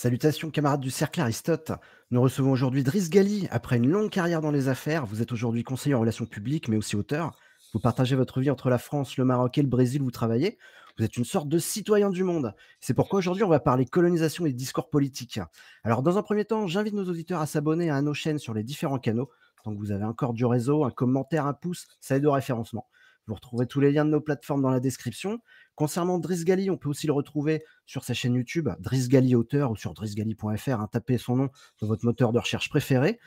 Salutations camarades du Cercle Aristote. Nous recevons aujourd'hui Driss Ghali. Après une longue carrière dans les affaires, vous êtes aujourd'hui conseiller en relations publiques, mais aussi auteur. Vous partagez votre vie entre la France, le Maroc et le Brésil où vous travaillez. Vous êtes une sorte de citoyen du monde. C'est pourquoi aujourd'hui on va parler colonisation et discours politique. Alors dans un premier temps, j'invite nos auditeurs à s'abonner à nos chaînes sur les différents canaux. Donc vous avez encore du réseau, un commentaire, un pouce, ça aide au référencement. Vous retrouverez tous les liens de nos plateformes dans la description. Concernant Driss Ghali, on peut aussi le retrouver sur sa chaîne YouTube, Driss Ghali auteur, ou sur drissghali.fr, hein, tapez son nom dans votre moteur de recherche préféré.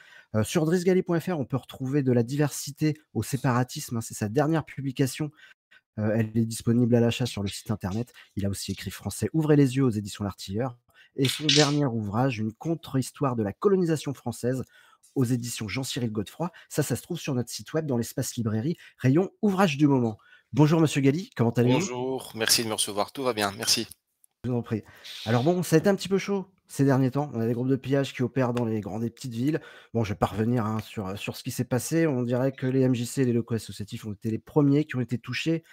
Sur drissghali.fr, on peut retrouver de la diversité au séparatisme, hein, c'est sa dernière publication. Elle est disponible à l'achat sur le site internet. Il a aussi écrit Français Ouvrez les yeux aux éditions L'Artilleur. Et son dernier ouvrage, Une contre-histoire de la colonisation française, aux éditions Jean-Cyril Godefroy. Ça se trouve sur notre site web dans l'espace librairie, rayon ouvrage du moment. Bonjour Monsieur Ghali, comment allez-vous? Bonjour, merci de me recevoir. Tout va bien, merci. Je vous en prie. Alors bon, ça a été un petit peu chaud ces derniers temps. On a des groupes de pillage qui opèrent dans les grandes et petites villes. Bon, je vais pas revenir, hein, sur ce qui s'est passé. On dirait que les MJC et les locaux associatifs ont été les premiers qui ont été touchés.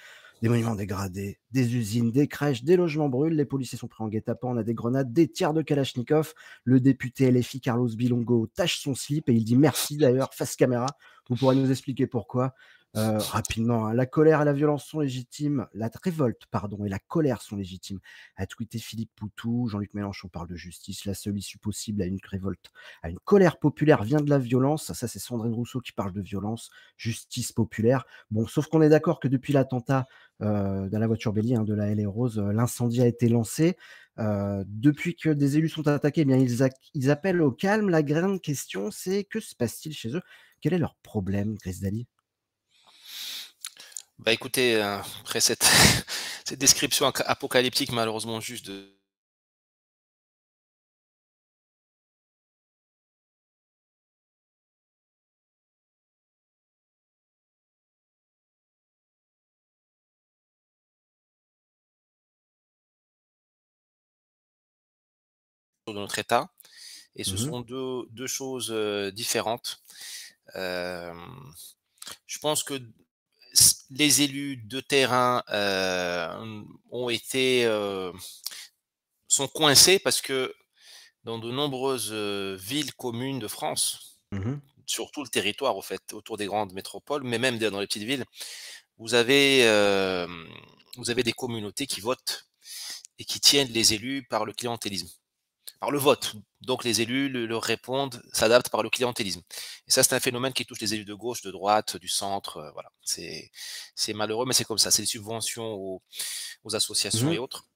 Des monuments dégradés, des usines, des crèches, des logements brûlent, les policiers sont pris en guet-apens, on a des grenades, des tirs de Kalachnikov. Le député LFI Carlos Bilongo tâche son slip et il dit merci d'ailleurs, face caméra. Vous pourrez nous expliquer pourquoi. Rapidement, hein, la colère et la violence sont légitimes, la révolte, pardon, et la colère sont légitimes. A tweeté Philippe Poutou, Jean-Luc Mélenchon parle de justice, la seule issue possible à une révolte, à une colère populaire vient de la violence. Ça, c'est Sandrine Rousseau qui parle de violence, justice populaire. Bon, sauf qu'on est d'accord que depuis l'attentat dans la voiture bélier, hein, de la LA Rose, l'incendie a été lancé. Depuis que des élus sont attaqués, eh bien, ils appellent au calme. La grande question, c'est que se passe-t-il chez eux? Quel est leur problème, Chris Daly? Bah écoutez, après cette, cette description apocalyptique, malheureusement juste de notre État, et ce Mmh. sont deux choses différentes. Euh, je pense que les élus de terrain ont été, sont coincés parce que dans de nombreuses villes, communes de France, Mmh. sur tout le territoire, au fait, autour des grandes métropoles, mais même dans les petites villes, Vous avez, vous avez des communautés qui votent et qui tiennent les élus par le clientélisme, par le vote. Donc les élus leur répondent, s'adaptent par le clientélisme. Et ça, c'est un phénomène qui touche les élus de gauche, de droite, du centre. Voilà, c'est malheureux, mais c'est comme ça. C'est des subventions aux associations Mmh. et autres.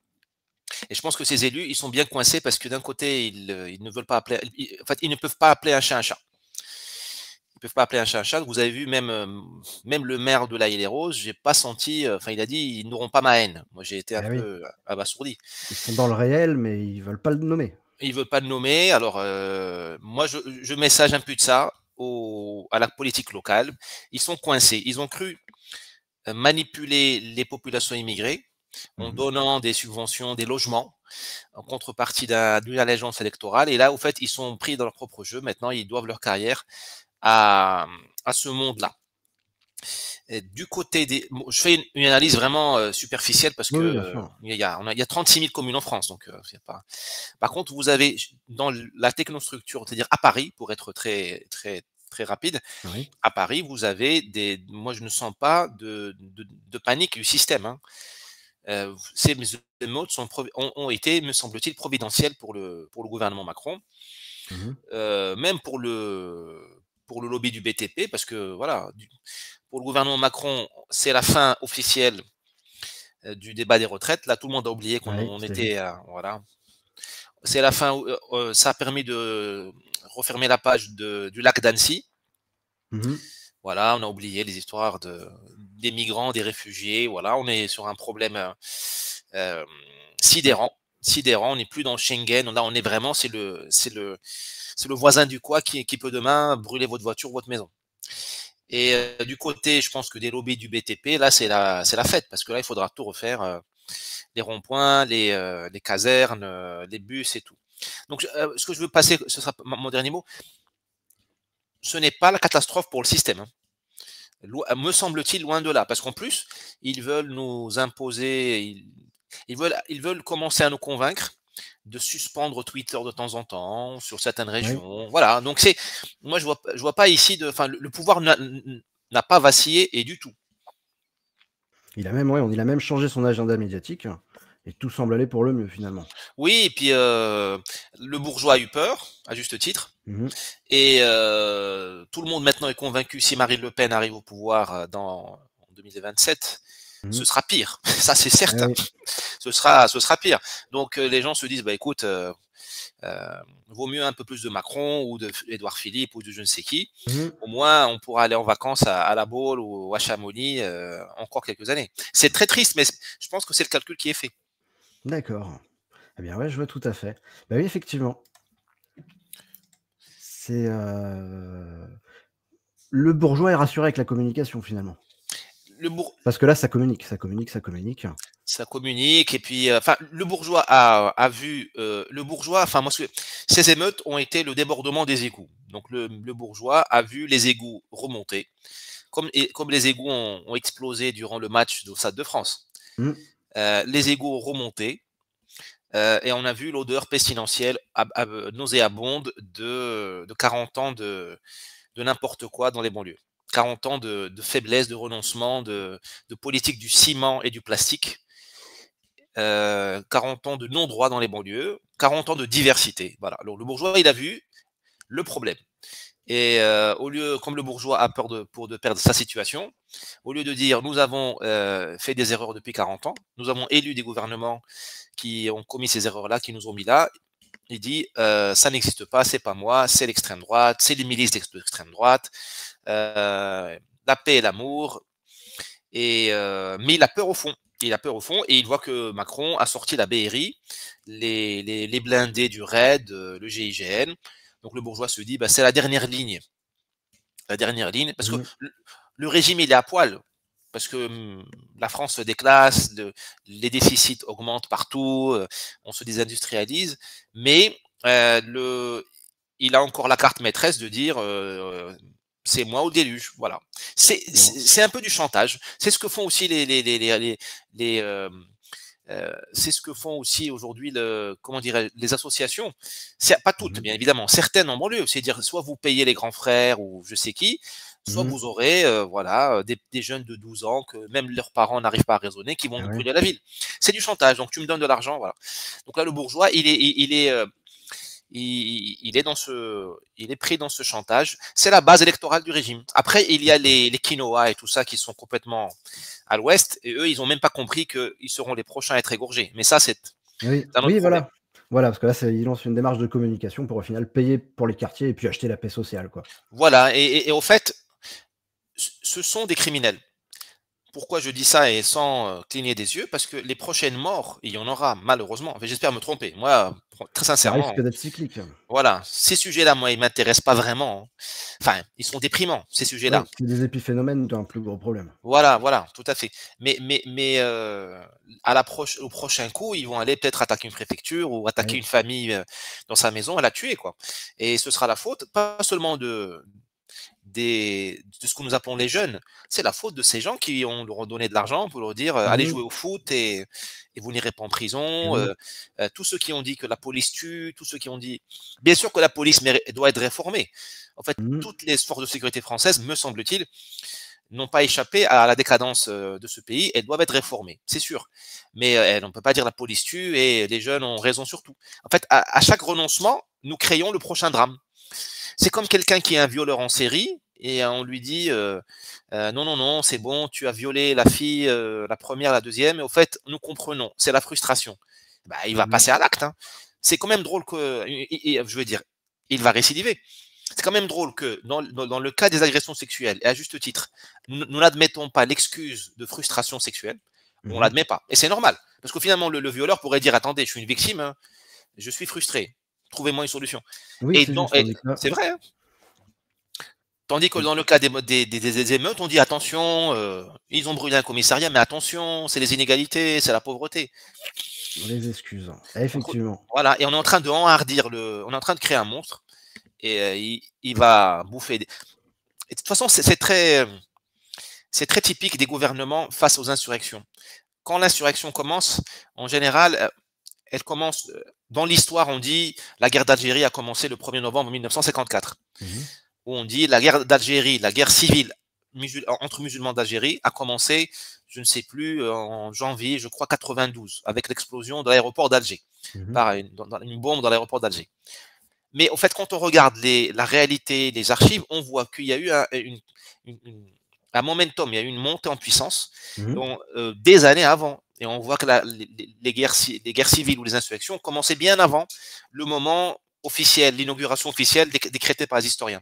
Et je pense que ces élus, ils sont bien coincés parce que d'un côté, ils ne veulent pas appeler, en fait, ils ne peuvent pas appeler un chat un chat. Ils peuvent pas appeler un chat un chat. Vous avez vu même, même le maire de La Haye-les-Roses, j'ai pas senti, enfin il a dit: «Ils n'auront pas ma haine». Moi j'ai été un Eh oui, peu abasourdi. ils sont dans le réel, mais ils veulent pas le nommer. Ils veulent pas le nommer, alors moi je message un peu de ça à la politique locale. Ils sont coincés. Ils ont cru, manipuler les populations immigrées en Mmh. donnant des subventions, des logements, en contrepartie d'une allégeance électorale, et là, au fait, ils sont pris dans leur propre jeu. Maintenant, ils doivent leur carrière à ce monde-là. Et du côté des, bon, je fais une analyse vraiment superficielle parce Oui, que oui, bien sûr. il y a 36 000 communes en France, donc c'est pas. Par contre, vous avez dans la technostructure, c'est-à-dire à Paris, pour être très rapide, Oui. à Paris, vous avez moi je ne sens pas de panique du système, hein. Ces émeutes ont été, me semble-t-il, providentielles pour le gouvernement Macron, Mmh. même pour le lobby du BTP, parce que voilà, pour le gouvernement Macron, c'est la fin officielle du débat des retraites. Là, tout le monde a oublié qu'on Oui, on c'est vu. était, voilà. C'est la fin. Ça a permis de refermer la page du lac d'Annecy. Mmh. Voilà, on a oublié les histoires des migrants, des réfugiés. Voilà, on est sur un problème euh, Ouais. sidérant. On n'est plus dans Schengen. Là, on est vraiment, c'est le voisin du coin qui peut demain brûler votre voiture, votre maison. Et du côté, je pense que des lobbies du BTP, là, c'est la fête, parce que là, il faudra tout refaire, les ronds-points, les casernes, les bus et tout. Donc, ce que je veux passer, ce sera mon dernier mot, ce n'est pas la catastrophe pour le système, hein. Me semble-t-il, loin de là, parce qu'en plus, ils veulent nous imposer, ils veulent commencer à nous convaincre de suspendre Twitter de temps en temps sur certaines Oui. régions. Voilà, donc moi je vois pas ici enfin le pouvoir n'a pas vacillé et du tout. Il a même ouais, il a même changé son agenda médiatique et tout semble aller pour le mieux finalement. Oui, et puis le bourgeois a eu peur, à juste titre. Mmh. Et tout le monde maintenant est convaincu, si Marine Le Pen arrive au pouvoir en 2027, ce Mmh. sera pire. Ça, c'est Eh certain. oui. Ce sera pire. Donc les gens se disent, bah écoute, euh, vaut mieux un peu plus de Macron ou de Édouard Philippe ou de je ne sais qui. Mmh. Au moins, on pourra aller en vacances à La Baule ou à Chamonix encore quelques années. C'est très triste, mais je pense que c'est le calcul qui est fait. D'accord. Eh bien, ouais, je vois tout à fait. Bah, oui, effectivement, c'est, le bourgeois est rassuré avec la communication finalement. Le bourg Parce que là, ça communique, ça communique, ça communique. Ça communique et puis, enfin, le bourgeois a vu, le bourgeois enfin moi ces émeutes ont été le débordement des égouts. Donc le bourgeois a vu les égouts remonter, comme les égouts ont explosé durant le match au Stade de France. Mmh. Les égouts ont remonté, et on a vu l'odeur pestilentielle nauséabonde de 40 ans de n'importe quoi dans les banlieues. 40 ans de faiblesse, de renoncement, de politique du ciment et du plastique. 40 ans de non-droit dans les banlieues, 40 ans de diversité. Voilà. Alors le bourgeois, il a vu le problème. Et au lieu, comme le bourgeois a peur de perdre sa situation, au lieu de dire nous avons fait des erreurs depuis 40 ans, nous avons élu des gouvernements qui ont commis ces erreurs-là, qui nous ont mis là, il dit ça n'existe pas, c'est pas moi, c'est l'extrême droite, c'est les milices d'extrême droite, la paix et l'amour, et mais il a peur au fond. Il a peur au fond et il voit que Macron a sorti la BRI, les blindés du RAID, le GIGN. Donc le bourgeois se dit, bah, c'est la dernière ligne. La dernière ligne, parce que Mmh. le régime, il est à poil. Parce que la France se déclasse, les déficits augmentent partout, on se désindustrialise. Mais il a encore la carte maîtresse de dire c'est moi au déluge. Voilà. Bon. C'est un peu du chantage. C'est ce que font aussi les, c'est ce que font aussi aujourd'hui comment dirais les associations. Pas toutes, Mmh. bien évidemment. Certaines en banlieue. C'est dire soit vous payez les grands frères ou je sais qui, soit Mmh. vous aurez voilà des jeunes de 12 ans que même leurs parents n'arrivent pas à raisonner, qui vont Ah vous ouais. brûler la ville. C'est du chantage. Donc tu me donnes de l'argent, voilà. Donc là le bourgeois, il est il est pris dans ce chantage. C'est la base électorale du régime. Après, il y a D'accord. les quinoa et tout ça qui sont complètement à l'ouest, et eux, ils ont même pas compris qu'ils seront les prochains à être égorgés. Mais ça, c'est Oui, un autre oui, problème. voilà. Voilà, parce que là, c'est ils lancent une démarche de communication pour au final payer pour les quartiers et puis acheter la paix sociale, quoi. Voilà, et au fait, ce sont des criminels. Pourquoi je dis ça et sans cligner des yeux? Parce que les prochaines morts, il y en aura malheureusement. Enfin, j'espère me tromper. Moi, très Ça risque sincèrement, d'être cyclique. voilà, ces sujets-là, moi, ils m'intéressent pas vraiment, hein. Enfin, ils sont déprimants, ces sujets-là. Oui, c'est des épiphénomènes d'un plus gros problème. Voilà, voilà, tout à fait. Mais à au prochain coup, ils vont aller peut-être attaquer une préfecture ou attaquer Oui. une famille dans sa maison et la tuer, quoi. Et ce sera la faute, pas seulement de ce que nous appelons les jeunes, c'est la faute de ces gens qui ont leur donné de l'argent pour leur dire allez Mmh. jouer au foot et vous n'irez pas en Et prison. oui. Tous ceux qui ont dit que la police tue, tous ceux qui ont dit. Bien sûr que la police doit être réformée. En fait, Mmh. toutes les forces de sécurité françaises, me semble-t-il, n'ont pas échappé à la décadence de ce pays. Elles doivent être réformées, c'est sûr. Mais on ne peut pas dire la police tue et les jeunes ont raison sur tout. En fait, à chaque renoncement, nous créons le prochain drame. C'est comme quelqu'un qui est un violeur en série et on lui dit non, non, non, c'est bon, tu as violé la fille, la première, la deuxième, et au fait, nous comprenons, c'est la frustration. Bah, il va Mmh. passer à l'acte, hein. C'est quand même drôle que, je veux dire, il va récidiver. C'est quand même drôle que dans le cas des agressions sexuelles, et à juste titre, nous n'admettons pas l'excuse de frustration sexuelle, on Mmh. l'admet pas. Et c'est normal, parce que finalement, le violeur pourrait dire, attendez, je suis une victime, hein, je suis frustré, trouvez-moi une solution. Oui, c'est juste, Et tandis que là c'est vrai, hein. Tandis que mmh, dans le cas des émeutes, on dit attention, ils ont brûlé un commissariat, mais attention, c'est les inégalités, c'est la pauvreté. les excuses. Entre Effectivement. Voilà, et on est en train de enhardir on est en train de créer un monstre et il va bouffer des et de toute façon, c'est très typique des gouvernements face aux insurrections. Quand l'insurrection commence, en général, elle commence, Dans l'histoire, on dit la guerre d'Algérie a commencé le 1er novembre 1954. Mmh. Où on dit la guerre d'Algérie, la guerre civile entre musulmans d'Algérie a commencé, je ne sais plus, en janvier, je crois 92, avec l'explosion de l'aéroport d'Alger, Mmh. par une bombe dans l'aéroport d'Alger. Mais au fait, quand on regarde la réalité, les archives, on voit qu'il y a eu un momentum, il y a eu une montée en puissance Mmh. des années avant. Et on voit que les guerres civiles ou les insurrections commençaient bien avant le moment officiel, l'inauguration officielle décrétée par les historiens.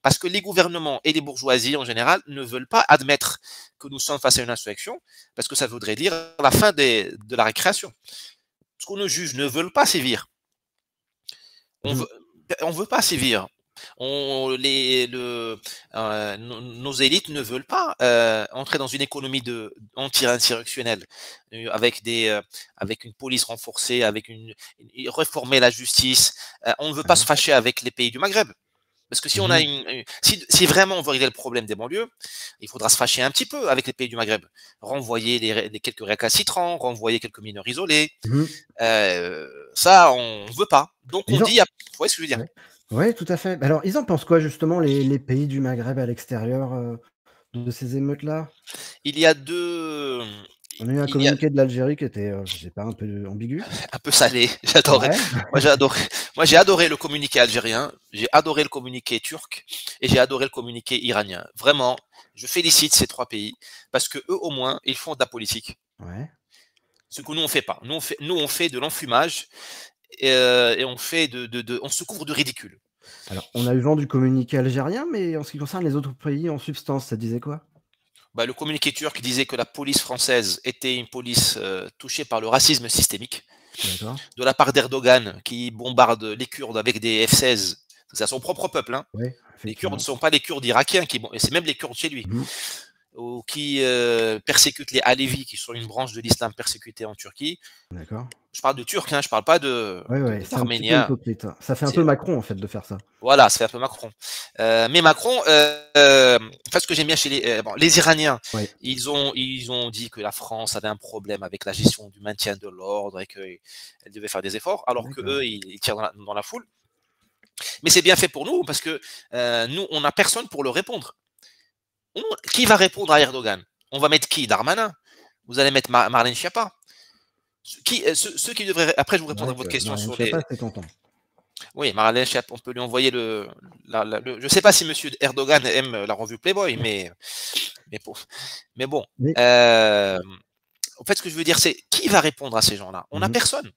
Parce que les gouvernements et les bourgeoisies en général ne veulent pas admettre que nous sommes face à une insurrection, parce que ça voudrait dire la fin de la récréation. Ce que nos juges ne veulent pas sévir. On Mmh. veut, on veut pas sévir. Nos élites ne veulent pas entrer dans une économie anti-insurrectionnelle avec une police renforcée, réformer la justice. On ne veut pas se Ouais. fâcher avec les pays du Maghreb. Parce que si on a Mmh. si vraiment on veut régler le problème des banlieues, il faudra se fâcher un petit peu avec les pays du Maghreb. Renvoyer les quelques récalcitrants, renvoyer quelques mineurs isolés. Mmh. Ça, on veut pas. Donc on Ils en dit, vous voyez ce que je veux dire? Ouais. Ouais, tout à fait. Bah, alors, ils en pensent quoi justement les pays du Maghreb à l'extérieur, de ces émeutes-là? Il y a 2, On a eu un il y a communiqué de l'Algérie qui était, je sais pas, un peu ambigu? un peu salé, j'adorais. Ouais. Moi j'ai adoré moi j'ai adoré le communiqué algérien, j'ai adoré le communiqué turc et j'ai adoré le communiqué iranien. Vraiment, je félicite ces 3 pays parce qu'eux au moins, ils font de la politique. Ouais. Ce que nous on fait pas. Nous on fait de l'enfumage et on se couvre de ridicule. Alors, on a eu vent du communiqué algérien, mais en ce qui concerne les autres pays en substance, ça disait quoi? Bah, le communiqué turc disait que la police française était une police, touchée par le racisme systémique. D'accord. De la part d'Erdogan qui bombarde les Kurdes avec des F-16. C'est à son propre peuple. Hein. Ouais, Les Kurdes ne effectivement. sont pas les Kurdes irakiens, et c'est même les Kurdes chez lui, Mmh. ou qui persécutent les Alevis, qui sont une branche de l'islam persécutée en Turquie. D'accord. Je parle de Turcs, hein, je ne parle pas Ouais, ouais, c'est un petit peu d'Arméniens. hypocrite, hein. Ça fait un peu Macron, en fait, de faire ça. Voilà, c'est un peu Macron. Mais Macron, ce que j'aime bien chez les Iraniens, Ouais. ils ont dit que la France avait un problème avec la gestion du maintien de l'ordre et qu'elle devait faire des efforts, alors que D'accord. eux, ils tirent dans la foule. Mais c'est bien fait pour nous parce que nous, on n'a personne pour le répondre. Qui va répondre à Erdogan? On va mettre qui? Darmanin? Vous allez mettre Marlène Schiappa? Ceux qui devraient. Après, je vous C'est répondrai vrai à votre que question Marianne sur Schiappa, les. c'est tentant. Oui, Marlène Schiappa, on peut lui envoyer je ne sais pas si Monsieur Erdogan aime la revue Playboy, mais, pour- mais bon. Mais Euh, En fait, ce que je veux dire, c'est qui va répondre à ces gens-là? On n'a mmh. personne.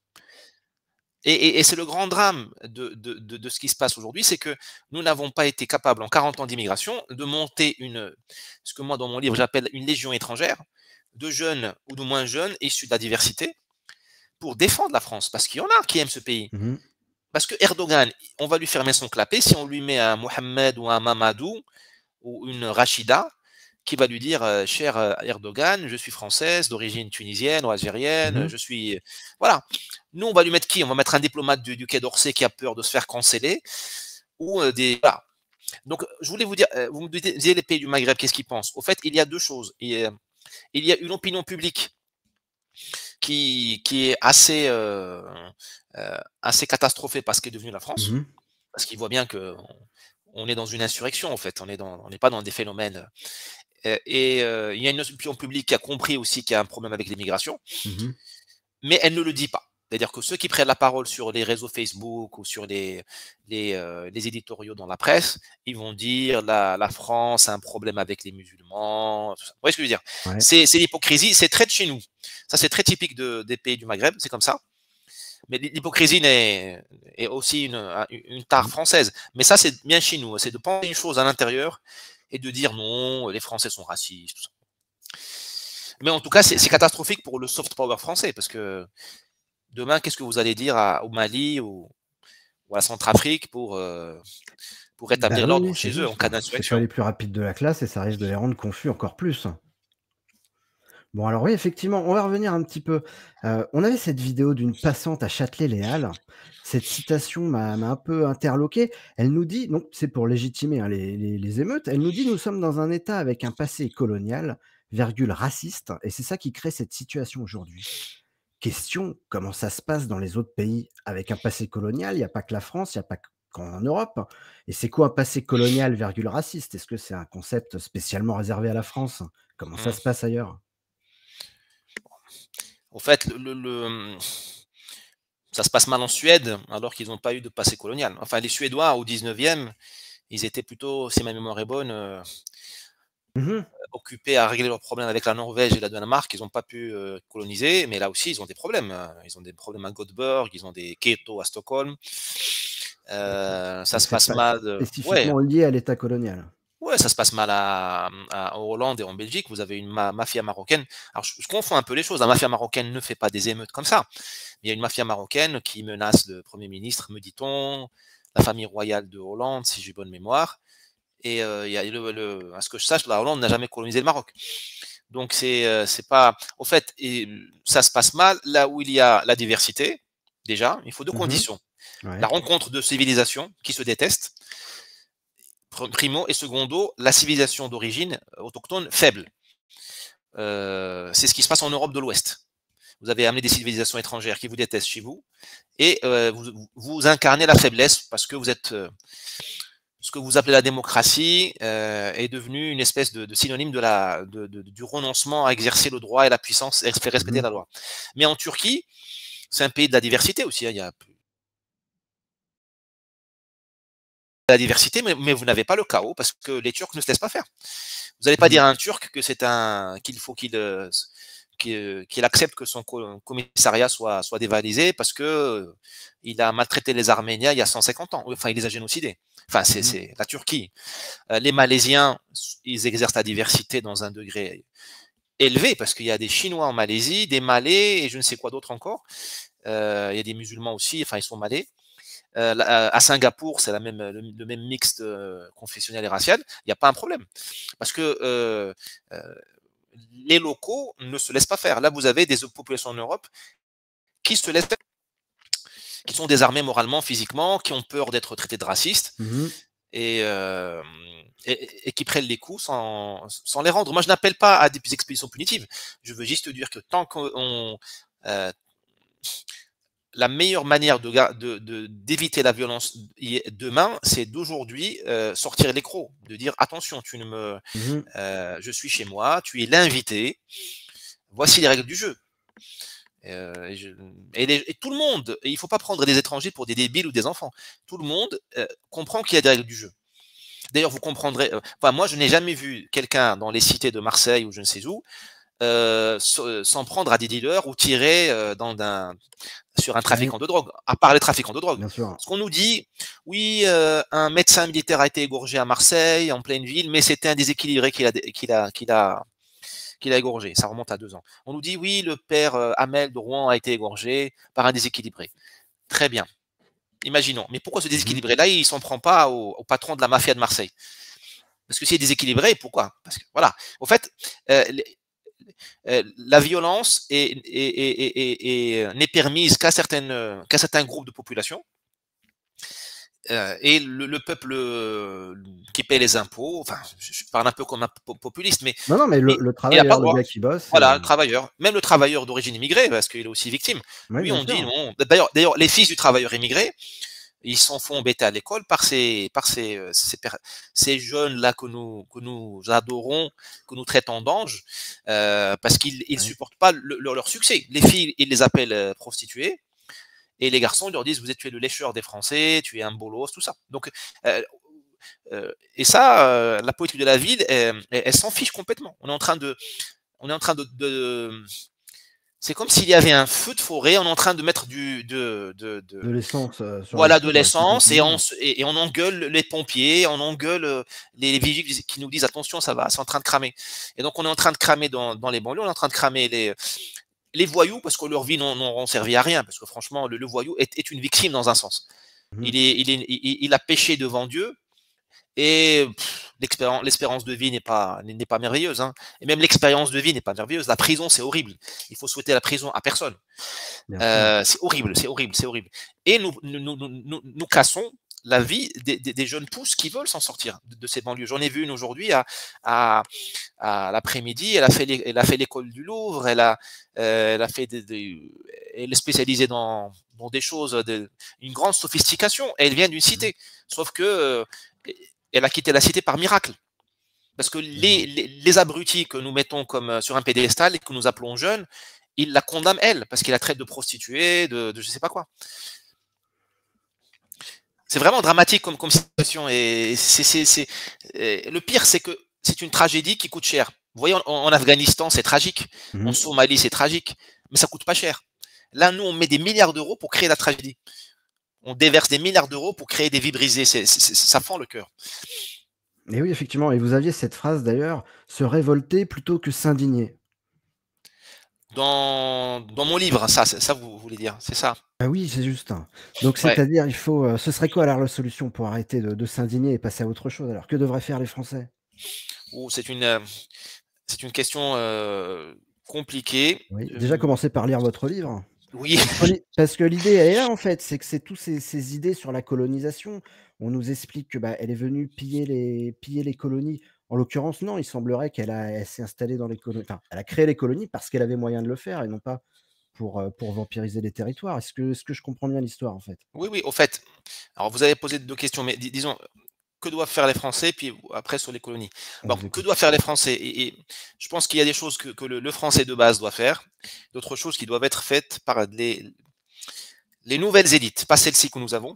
Et c'est le grand drame de ce qui se passe aujourd'hui, c'est que nous n'avons pas été capables, en 40 ans d'immigration, de monter ce que moi, dans mon livre, j'appelle une légion étrangère, de jeunes ou de moins jeunes, issus de la diversité, pour défendre la France. Parce qu'il y en a qui aiment ce pays. Mmh. Parce que Erdogan, on va lui fermer son clapet si on lui met un Mohamed ou un Mamadou ou une Rachida qui va lui dire cher Erdogan, je suis française d'origine tunisienne ou algérienne, Mmh. je suis voilà. Nous on va lui mettre qui? On va mettre un diplomate du Quai d'Orsay qui a peur de se faire canceller ou des voilà. Donc je voulais vous dire, vous me disiez les pays du Maghreb, qu'est-ce qu'ils pensent? Au fait, il y a deux choses. Il y a une opinion publique qui est assez catastrophée par ce qu'est devenu la France, Mmh. parce qu'il voit bien que on est dans une insurrection en fait, on n'est pas dans des phénomènes. Il y a une opinion publique qui a compris aussi qu'il y a un problème avec l'immigration, Mmh. mais elle ne le dit pas. C'est-à-dire que ceux qui prennent la parole sur les réseaux Facebook ou sur les éditoriaux dans la presse, ils vont dire la France a un problème avec les musulmans. Tout ça. Vous voyez ce que je veux dire? Ouais. C'est l'hypocrisie, c'est très de chez nous. Ça, c'est très typique des pays du Maghreb, c'est comme ça. Mais l'hypocrisie est aussi une tare Mmh. française. Mais ça, c'est bien chez nous. C'est de penser une chose à l'intérieur et de dire non, les Français sont racistes. Tout ça. Mais en tout cas, c'est catastrophique pour le soft power français parce que demain, qu'est-ce que vous allez dire au Mali ou à la Centrafrique pour Bah, rétablir oui, l'ordre oui, c'est chez eux en juste. cas C'est pas d'insurrection? les plus rapides de la classe et ça risque de les rendre confus encore plus. Bon, alors oui, effectivement, on va revenir un petit peu. On avait cette vidéo d'une passante à Châtelet-Les Halles. Cette citation m'a un peu interloqué. Elle nous dit, donc c'est pour légitimer, hein, les émeutes, elle nous dit: «Nous sommes dans un État avec un passé colonial, virgule, raciste et c'est ça qui crée cette situation aujourd'hui». Question, comment ça se passe dans les autres pays? Avec un passé colonial, il y a pas que la France, il y a pas qu'en Europe. Et c'est quoi un passé colonial virgule raciste? Est-ce que c'est un concept spécialement réservé à la France? Comment ça Mmh. se passe ailleurs? Au fait, ça se passe mal en Suède, alors qu'ils n'ont pas eu de passé colonial. Enfin, les Suédois, au 19e, ils étaient plutôt, si ma mémoire est bonne, Mmh. occupés à régler leurs problèmes avec la Norvège et la Danemark. Ils n'ont pas pu coloniser, mais là aussi, ils ont des problèmes, hein. Ils ont des problèmes à Göteborg, ils ont des ghettos à Stockholm. D'accord. Ça Donc se c'est passe pas mal. Ouais, spécifiquement lié à l'État colonial? ouais, ça se passe mal en Hollande et en Belgique. Vous avez une mafia marocaine. Alors, je confonds un peu les choses. La mafia marocaine ne fait pas des émeutes comme ça. Il y a une mafia marocaine qui menace le Premier ministre, me dit-on, la famille royale de Hollande, si j'ai bonne mémoire. Et il y a à ce que je sache, la Hollande n'a jamais colonisé le Maroc. Donc c'est pas. Au fait, et ça se passe mal là où il y a la diversité. Déjà, il faut deux Mmh. conditions: la Ouais. rencontre de civilisations qui se détestent, primo, et secondo, la civilisation d'origine autochtone faible. C'est ce qui se passe en Europe de l'Ouest. Vous avez amené des civilisations étrangères qui vous détestent chez vous, et vous incarnez la faiblesse parce que vous êtes ce que vous appelez la démocratie est devenu une espèce de synonyme du renoncement à exercer le droit et la puissance et faire respecter Mmh. la loi. Mais en Turquie, c'est un pays de la diversité aussi, hein. Il y a de la diversité, mais vous n'avez pas le chaos parce que les Turcs ne se laissent pas faire. Vous n'allez pas Mmh. dire à un Turc que qu'il faut qu'il accepte que son commissariat soit dévalisé parce que il a maltraité les Arméniens il y a 150 ans. Enfin, il les a génocidés. Enfin, Mmh. c'est la Turquie. Les Malaisiens, ils exercent la diversité dans un degré élevé parce qu'il y a des Chinois en Malaisie, des Malais et je ne sais quoi d'autre encore. Il y a des musulmans aussi, enfin, ils sont malais. À Singapour, c'est le même mixte confessionnel et racial. Il n'y a pas un problème. Parce que euh, les locaux ne se laissent pas faire. Là, vous avez des populations en Europe qui se laissent faire, qui sont désarmées moralement, physiquement, qui ont peur d'être traitées de racistes Mmh. et, et qui prennent les coups sans les rendre. Moi, je n'appelle pas à des expéditions punitives. Je veux juste dire que tant qu'on la meilleure manière d'éviter la violence demain, c'est d'aujourd'hui sortir les crocs, de dire attention, Mmh. je suis chez moi, tu es l'invité, voici les règles du jeu. Et, et tout le monde, il ne faut pas prendre des étrangers pour des débiles ou des enfants. Tout le monde comprend qu'il y a des règles du jeu. D'ailleurs, vous comprendrez. Enfin, moi, je n'ai jamais vu quelqu'un dans les cités de Marseille ou je ne sais où s'en prendre à des dealers ou tirer sur un Ouais, trafiquant de drogue, à part les trafiquants de drogue. bien sûr. Ce qu'on nous dit, oui, un médecin militaire a été égorgé à Marseille, en pleine ville, mais c'était un déséquilibré qu'il a égorgé. Ça remonte à 2 ans. On nous dit, oui, le père Hamel de Rouen a été égorgé par un déséquilibré. Très bien. Imaginons. Mais pourquoi ce Mmh. déséquilibré-là, il ne s'en prend pas au patron de la mafia de Marseille? Parce que s'il est déséquilibré, pourquoi? Parce que, voilà. Au fait, la violence n'est permise qu'à certains groupes de population. Et le peuple qui paie les impôts, enfin, je parle un peu comme un populiste, Non, non, mais mais le il n'a pas travailleur, le le droit. gars qui bosse, Voilà, le travailleur, même le travailleur d'origine immigrée, parce qu'il est aussi victime. oui, Lui, bien on dit sûr. non. D'ailleurs, les fils du travailleur immigré, ils s'en font embêter à l'école par ces jeunes-là que nous adorons, que nous traitons d'anges, parce qu'ils ne Ouais. supportent pas leur succès. Les filles, ils les appellent prostituées, et les garçons, ils leur disent, tu es le lécheur des Français, tu es un bolos, tout ça. Donc, et ça, la politique de la ville, elle s'en fiche complètement. On est en train c'est comme s'il y avait un feu de forêt, on est en train de mettre De l'essence, sur le voilà, de feu, tout l'essence, simplement. et on engueule les pompiers, on engueule les vigiles qui nous disent attention, ça va, c'est en train de cramer. Et donc on est en train de cramer dans les banlieues, on est en train de cramer les voyous parce que leur vie n'auront servi à rien, parce que franchement, le voyou est une victime dans un sens. Mmh. Il a péché devant Dieu, et l'espérance de vie n'est pas merveilleuse, hein. Et même l'expérience de vie n'est pas merveilleuse. La prison, c'est horrible. Il faut souhaiter la prison à personne. Bien sûr. C'est horrible, c'est horrible, c'est horrible. Et nous cassons la vie des jeunes pousses qui veulent s'en sortir de ces banlieues. J'en ai vu une aujourd'hui à l'après-midi, elle a fait l'école du Louvre, elle a fait elle est spécialisée dans des choses, une grande sophistication, et elle vient d'une cité. Sauf que elle a quitté la cité par miracle. Parce que les abrutis que nous mettons comme sur un pédestal et que nous appelons jeunes, ils la condamnent elle, parce qu'ils la traitent de prostituée, de je sais pas quoi. C'est vraiment dramatique comme situation. Et le pire, c'est que c'est une tragédie qui coûte cher. Vous voyez, en Afghanistan, c'est tragique. En Somalie, c'est tragique. Mais ça coûte pas cher. Là, nous, on met des milliards d'euros pour créer la tragédie. On déverse des milliards d'euros pour créer des vies brisées. Ça fend le cœur. Et oui, effectivement. Et vous aviez cette phrase d'ailleurs, se révolter plutôt que s'indigner. Dans mon livre, ça vous voulez dire, c'est ça? Ah oui, c'est juste, hein. Donc Ouais. c'est-à-dire, il faut, ce serait quoi alors la solution pour arrêter de s'indigner et passer à autre chose alors? Que devraient faire les Français? Oh, c'est une question compliquée. Oui, déjà commencer par lire votre livre. Oui, Parce que l'idée, elle est là, en fait, c'est que c'est tous ces idées sur la colonisation. On nous explique que, bah, elle est venue piller les colonies. En l'occurrence, non, il semblerait elle s'est installée dans les colonies, enfin, elle a créé les colonies parce qu'elle avait moyen de le faire et non pas pour vampiriser les territoires. Est-ce que je comprends bien l'histoire, en fait? oui, oui. Au fait, alors vous avez posé 2 questions, mais disons, que doivent faire les Français? Puis après sur les colonies. On Bon, vous que écoute. doivent faire les Français? Et je pense qu'il y a des choses que le Français de base doit faire, d'autres choses qui doivent être faites par les nouvelles élites, pas celles-ci que nous avons.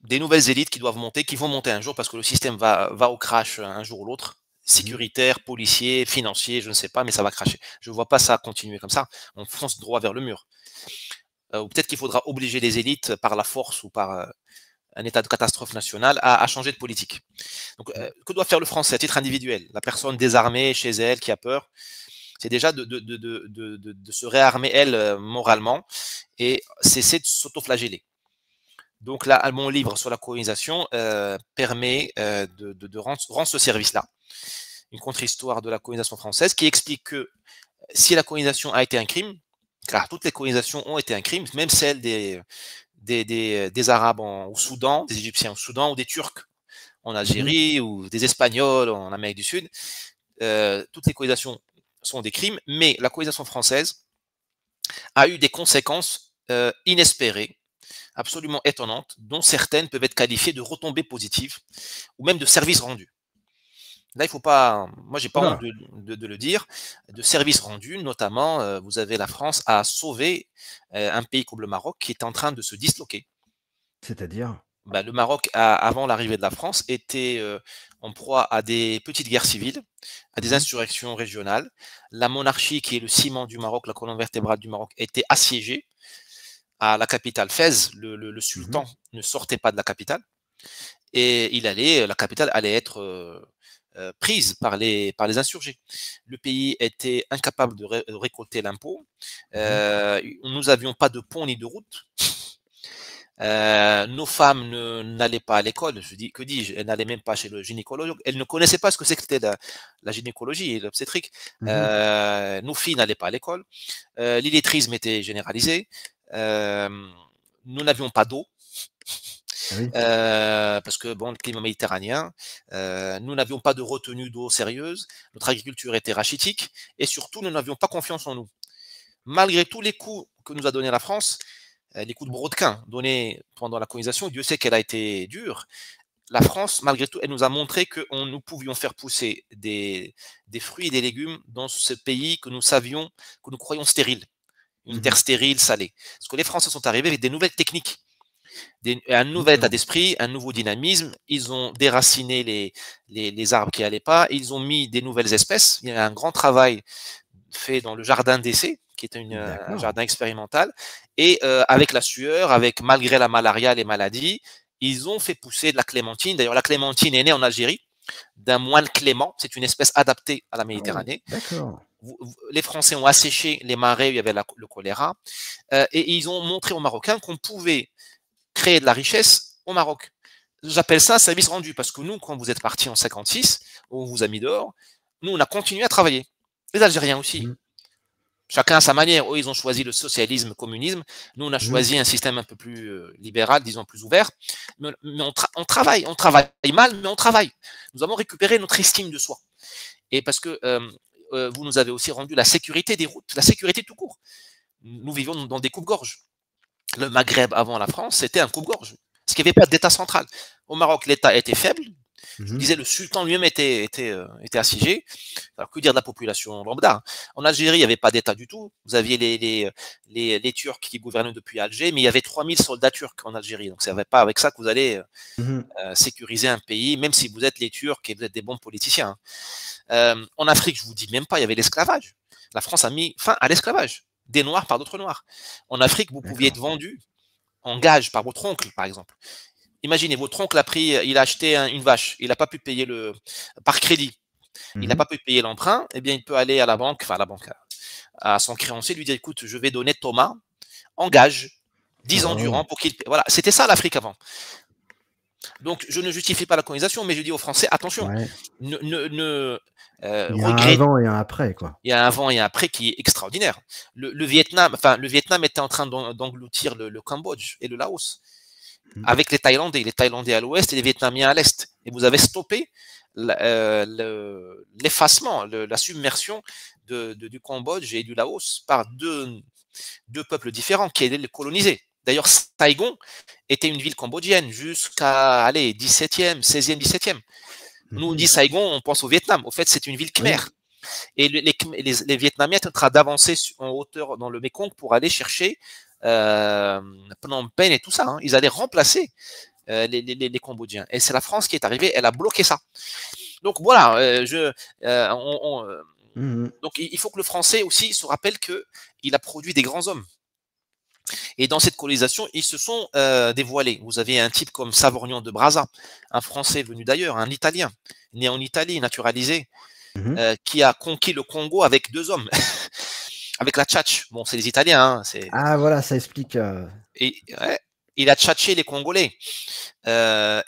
Des nouvelles élites qui doivent monter, qui vont monter un jour parce que le système va au crash un jour ou l'autre. Mmh. Sécuritaire, policier, financier, je ne sais pas, mais ça va crasher. Je ne vois pas ça continuer comme ça. On fonce droit vers le mur. Ou peut-être qu'il faudra obliger les élites par la force ou par un état de catastrophe nationale à changer de politique. Donc, que doit faire le Français à titre individuel? La personne désarmée chez elle qui a peur, c'est déjà de se réarmer elle moralement et cesser de s'autoflageller. Donc là, mon livre sur la colonisation permet de rendre ce service-là. Une contre-histoire de la colonisation française qui explique que si la colonisation a été un crime, car toutes les colonisations ont été un crime, même celles des Arabes au Soudan, des Égyptiens au Soudan ou des Turcs en Mmh. Algérie ou des Espagnols en Amérique du Sud, toutes les colonisations sont des crimes, mais la colonisation française a eu des conséquences inespérées, absolument étonnantes, dont certaines peuvent être qualifiées de retombées positives ou même de services rendus. Là, il faut pas, moi, j'ai pas Ouh honte là! de le dire, de services rendus, notamment, vous avez la France a sauvé un pays comme le Maroc qui est en train de se disloquer. C'est-à-dire? Bah, le Maroc, avant l'arrivée de la France, était en proie à des petites guerres civiles, à des Mmh. insurrections régionales. La monarchie, qui est le ciment du Maroc, la colonne vertébrale du Maroc, était assiégée à la capitale Fès. Le Mmh. sultan ne sortait pas de la capitale et la capitale allait être prise par les insurgés. Le pays était incapable de récolter l'impôt. Mmh. Nous n'avions pas de pont ni de route. Nos femmes n'allaient pas à l'école, je dis, que dis-je, elles n'allaient même pas chez le gynécologue, elles ne connaissaient pas ce que c'était la gynécologie et l'obstétrique. Mmh. Nos filles n'allaient pas à l'école, l'illettrisme était généralisé, euh, nous n'avions pas d'eau, Ah oui. parce que bon, le climat méditerranéen, nous n'avions pas de retenue d'eau sérieuse, notre agriculture était rachitique, et surtout, nous n'avions pas confiance en nous. Malgré tous les coups que nous a donnés la France, les coups de brodequin donnés pendant la colonisation, Dieu sait qu'elle a été dure. La France, malgré tout, elle nous a montré que nous pouvions faire pousser des fruits et des légumes dans ce pays que nous savions, que nous croyions stérile, une Mmh. terre stérile, salée. Parce que les Français sont arrivés avec des nouvelles techniques, un nouvel état D'accord. d'esprit, un nouveau dynamisme. Ils ont déraciné les arbres qui n'allaient pas. Ils ont mis des nouvelles espèces. Il y a un grand travail fait dans le jardin d'essai, qui est un D'accord. jardin expérimental. Et avec la sueur, malgré la malaria, les maladies, ils ont fait pousser de la clémentine. D'ailleurs, la clémentine est née en Algérie d'un moine clément. C'est une espèce adaptée à la Ah oui, Méditerranée. d'accord. Les Français ont asséché les marais où il y avait le choléra. Et ils ont montré aux Marocains qu'on pouvait créer de la richesse au Maroc. J'appelle ça un service rendu parce que nous, quand vous êtes partis en 56, on vous a mis dehors, nous, on a continué à travailler. Les Algériens aussi. Mmh. Chacun à sa manière. Eux, ils ont choisi le socialisme, le communisme. Nous, on a choisi un système un peu plus libéral, disons plus ouvert. Mais on travaille mal, mais on travaille. Nous avons récupéré notre estime de soi. Et parce que vous nous avez aussi rendu la sécurité des routes, la sécurité tout court. Nous vivions dans des coupes-gorges. Le Maghreb avant la France, c'était un coupe-gorge. Parce qu'il n'y avait pas d'État central. Au Maroc, l'État était faible. Je vous disais, le sultan lui-même était assiégé. Alors, que dire de la population lambda? En Algérie, il n'y avait pas d'État du tout. Vous aviez les Turcs qui gouvernaient depuis Alger, mais il y avait 3000 soldats turcs en Algérie. Donc, ce n'est pas avec ça que vous allez sécuriser un pays, même si vous êtes les Turcs et vous êtes des bons politiciens. En Afrique, je ne vous dis même pas, il y avait l'esclavage. La France a mis fin à l'esclavage. Des Noirs par d'autres Noirs. En Afrique, vous pouviez être vendu en gage par votre oncle, par exemple. Imaginez, votre oncle il a acheté une vache, il n'a pas pu payer par crédit, il n'a pas pu payer l'emprunt, eh bien, il peut aller à la banque, à son créancier, lui dire, écoute, je vais donner Thomas en gage 10 ans durant pour qu'il paye. Voilà, c'était ça l'Afrique avant. Donc, je ne justifie pas la colonisation, mais je dis aux Français, attention, il y a un avant et un après, quoi. Il y a un avant et un après qui est extraordinaire. Le Vietnam était en train d'engloutir le Cambodge et le Laos. Avec les Thaïlandais à l'ouest et les Vietnamiens à l'est. Et vous avez stoppé l'effacement, la submersion du Cambodge et du Laos par deux peuples différents qui allaient les coloniser. D'ailleurs, Saigon était une ville cambodgienne jusqu'à 17e, 16e, 17e. Nous, on dit Saigon, on pense au Vietnam. Au fait, c'est une ville khmer. Et les Vietnamiens étaient en train d'avancer en hauteur dans le Mekong pour aller chercher Phnom Penh et tout ça, ils allaient remplacer les Cambodgiens. Et c'est la France qui est arrivée, elle a bloqué ça. Donc voilà, donc il faut que le Français aussi se rappelle qu'il a produit des grands hommes. Et dans cette colonisation, ils se sont dévoilés. Vous avez un type comme Savorgnan de Brazza, un Français venu d'ailleurs, un Italien, né en Italie, naturalisé, qui a conquis le Congo avec 2 hommes. Avec la tchatch. Bon, c'est les Italiens. Ah, voilà, ça explique. Il a tchatché les Congolais. 20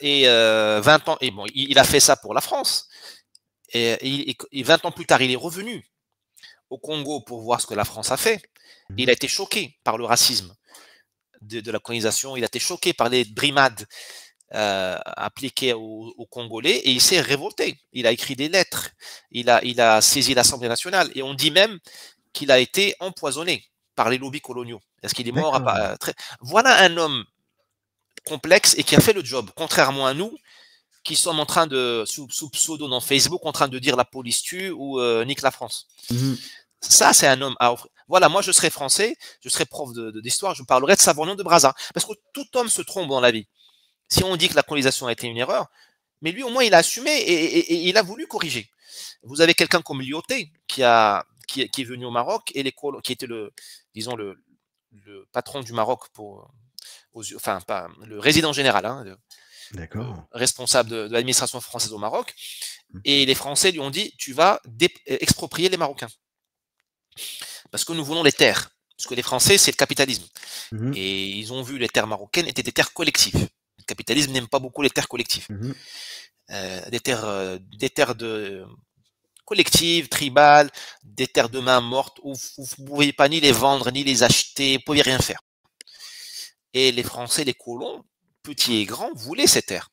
ans. Et bon, il a fait ça pour la France. Et 20 ans plus tard, il est revenu au Congo pour voir ce que la France a fait. Il a été choqué par le racisme de la colonisation. Il a été choqué par les brimades appliquées aux Congolais et il s'est révolté. Il a écrit des lettres. Il a saisi l'Assemblée nationale. Et on dit même qu'il a été empoisonné par les lobbies coloniaux. Est-ce qu'il est mort Voilà un homme complexe et qui a fait le job, contrairement à nous, qui sommes en train de, sous pseudo dans Facebook, en train de dire la police tue ou nique la France. Ça, c'est un homme à offrir. Voilà, moi, je serais français, je serais prof d'histoire, je parlerais de Savorgnan de Brazza. Parce que tout homme se trompe dans la vie. Si on dit que la colonisation a été une erreur, mais lui, au moins, il a assumé et il a voulu corriger. Vous avez quelqu'un comme Lyoté qui est venu au Maroc et qui était le patron du Maroc le résident général, responsable de l'administration française au Maroc. Et les Français lui ont dit, tu vas exproprier les Marocains. Parce que nous voulons les terres. Parce que les Français, c'est le capitalisme. Et ils ont vu les terres marocaines étaient des terres collectives. Le capitalisme n'aime pas beaucoup les terres collectives. Des terres collectives, tribales, des terres de main mortes où vous ne pouvez pas ni les vendre, ni les acheter, vous ne pouvez rien faire. Et les Français, les colons, petits et grands, voulaient ces terres.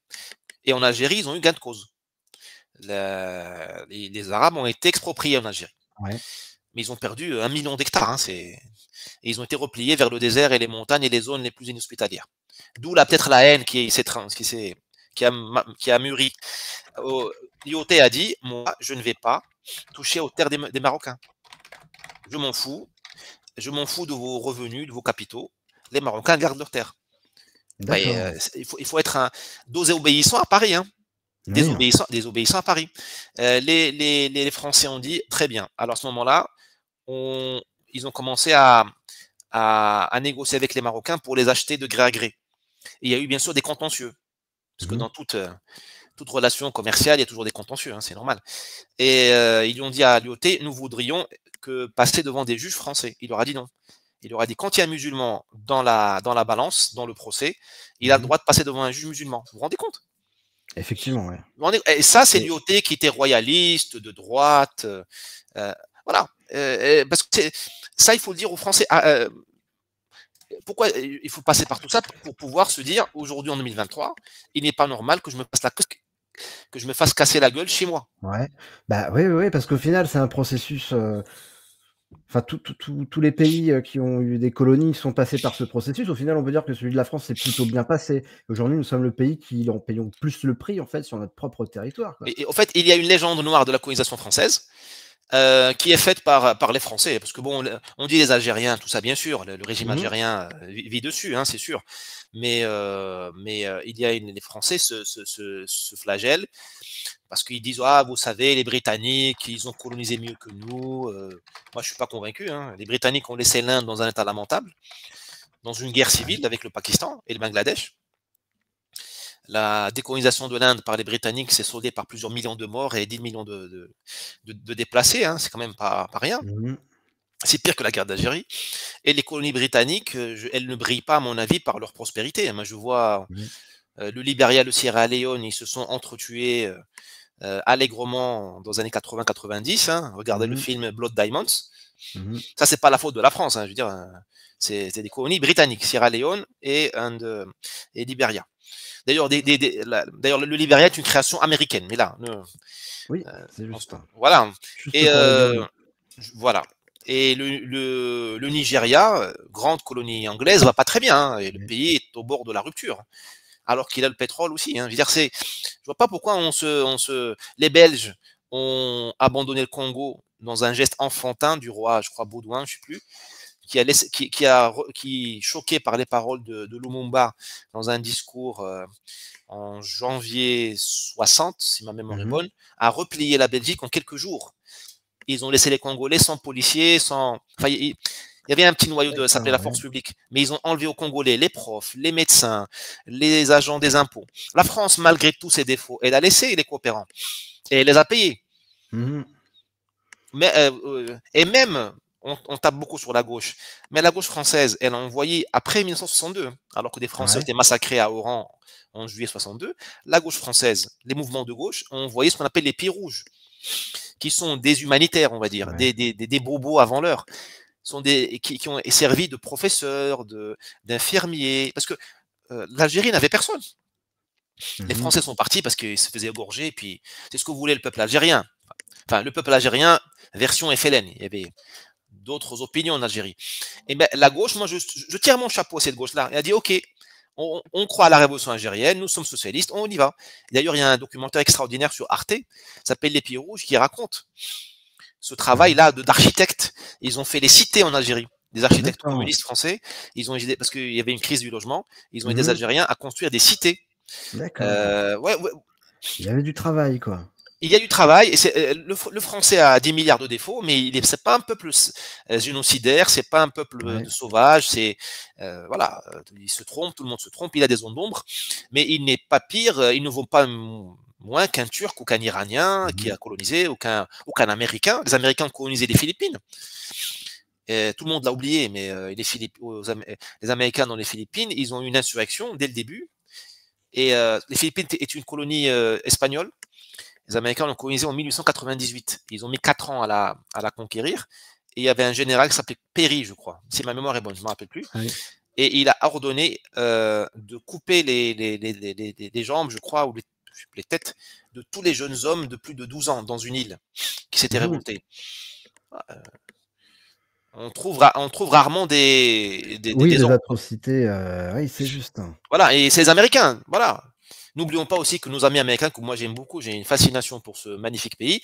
Et en Algérie, ils ont eu gain de cause. Les Arabes ont été expropriés en Algérie. Mais ils ont perdu 1 million d'hectares. Et ils ont été repliés vers le désert et les montagnes et les zones les plus inhospitalières. D'où peut-être la haine qui a mûri. Lyoté a dit, moi, je ne vais pas toucher aux terres des Marocains. Je m'en fous. Je m'en fous de vos revenus, de vos capitaux. Les Marocains gardent leurs terres. Il faut être obéissant à Paris. Désobéissant à Paris. Les Français ont dit, très bien. Alors à ce moment-là, ils ont commencé à négocier avec les Marocains pour les acheter de gré à gré. Et il y a eu bien sûr des contentieux. Parce que dans toute relation commerciale, il y a toujours des contentieux, c'est normal. Et ils lui ont dit à Lyoté, nous voudrions passer devant des juges français. Il leur a dit non. Il leur a dit, quand il y a un musulman dans la balance, dans le procès, il a le droit de passer devant un juge musulman. Vous vous rendez compte? Effectivement, Et ça, c'est Lyoté qui était royaliste, de droite. Voilà. Parce que ça, il faut le dire aux Français. Pourquoi il faut passer par tout ça pour pouvoir se dire, aujourd'hui en 2023, il n'est pas normal que je me fasse casser la gueule chez moi. Ouais. Bah, oui, oui, oui, parce qu'au final, c'est un processus, enfin, tous les pays, qui ont eu des colonies sont passés par ce processus. Au final, on peut dire que celui de la France s'est plutôt bien passé. Aujourd'hui, nous sommes le pays qui en payons plus le prix, en fait, sur notre propre territoire, quoi. Et en fait, il y a une légende noire de la colonisation française qui est faite par les Français. Parce que bon, on dit les Algériens, tout ça, bien sûr, le régime Mmh. algérien vit dessus, hein, c'est sûr. Mais il y a les Français se flagellent parce qu'ils disent ah, vous savez, les Britanniques, ils ont colonisé mieux que nous. Moi, je suis pas convaincu. Hein. Les Britanniques ont laissé l'Inde dans un état lamentable, dans une guerre Ouais. civile avec le Pakistan et le Bangladesh. La décolonisation de l'Inde par les Britanniques s'est soldée par plusieurs millions de morts et 10 millions de déplacés. Hein. C'est quand même pas rien. Mmh. C'est pire que la guerre d'Algérie. Et les colonies britanniques, elles ne brillent pas, à mon avis, par leur prospérité. Moi, je vois Mmh. le Libéria, le Sierra Leone, ils se sont entretués allègrement dans les années 80-90. Hein. Regardez le Mmh. film Blood Diamonds. Mmh. Ça, c'est pas la faute de la France. Hein. Je veux dire, c'est des colonies britanniques, Sierra Leone et Libéria. D'ailleurs, d'ailleurs, le Libéria est une création américaine, mais là, Oui, c'est juste, voilà. juste Et pour le dire, oui. voilà. Et le Nigeria, grande colonie anglaise, va pas très bien. Hein, et le Oui. pays est au bord de la rupture, alors qu'il a le pétrole aussi. Hein. Je veux dire, je vois pas pourquoi les Belges ont abandonné le Congo dans un geste enfantin du roi, je crois Baudouin, je sais plus, qui choqué par les paroles de Lumumba dans un discours en janvier 60, si ma mémoire est Mmh. bonne, a replié la Belgique en quelques jours. Ils ont laissé les Congolais sans policiers, sans. Enfin, il y avait un petit noyau ça s'appelait D'accord, la ouais. force publique, mais ils ont enlevé aux Congolais les profs, les médecins, les agents des impôts. La France, malgré tous ses défauts, elle a laissé les coopérants et elle les a payés. Mmh. Mais, et même, on tape beaucoup sur la gauche, mais la gauche française, elle a envoyé après 1962, alors que des Français Ouais. étaient massacrés à Oran en juillet 62, la gauche française, les mouvements de gauche ont envoyé ce qu'on appelle les pieds rouges, qui sont des humanitaires, on va dire, Ouais. des bobos avant l'heure, qui ont servi de professeurs, d'infirmiers, parce que l'Algérie n'avait personne. Les Mmh. Français sont partis parce qu'ils se faisaient égorger, et puis c'est ce que voulait le peuple algérien. Enfin, le peuple algérien, version FLN. Il y avait d'autres opinions en Algérie. Et ben, la gauche, moi, je tire mon chapeau à cette gauche-là. Elle a dit, OK, on croit à la révolution algérienne, nous sommes socialistes, on y va. D'ailleurs, il y a un documentaire extraordinaire sur Arte, s'appelle Les Pieds Rouges, qui raconte ce Ouais. travail-là d'architectes. Ils ont fait les cités en Algérie. Des architectes D'accord. communistes français, ils ont aidé, parce qu'il y avait une crise du logement, ils ont aidé les Mmh. Algériens à construire des cités. D'accord. Ouais, ouais, Il y avait du travail, quoi. il y a du travail, et le français a 10 milliards de défauts, mais c'est pas un peuple génocidaire, c'est pas un peuple Ouais. de sauvages, voilà, il se trompe, tout le monde se trompe, il a des zones d'ombre, mais il n'est pas pire, il ne vaut pas moins qu'un Turc ou qu'un Iranien qui Mmh. a colonisé, ou qu'un Américain. Les Américains ont colonisé les Philippines. Et tout le monde l'a oublié, mais les Américains dans les Philippines, ils ont eu une insurrection dès le début. Et les Philippines est une colonie espagnole. Les Américains l'ont colonisé en 1898. Ils ont mis 4 ans à la conquérir. Et il y avait un général qui s'appelait Perry, je crois, si ma mémoire est bonne, je ne me rappelle plus. Oui. Et il a ordonné de couper les jambes, je crois, ou les têtes de tous les jeunes hommes de plus de 12 ans dans une île qui s'étaient Mmh. révoltés. On trouve rarement Oui, des des ordres. atrocités, oui, c'est juste, hein. Voilà, et c'est les Américains, voilà. N'oublions pas aussi que nos amis américains, que moi j'aime beaucoup, j'ai une fascination pour ce magnifique pays.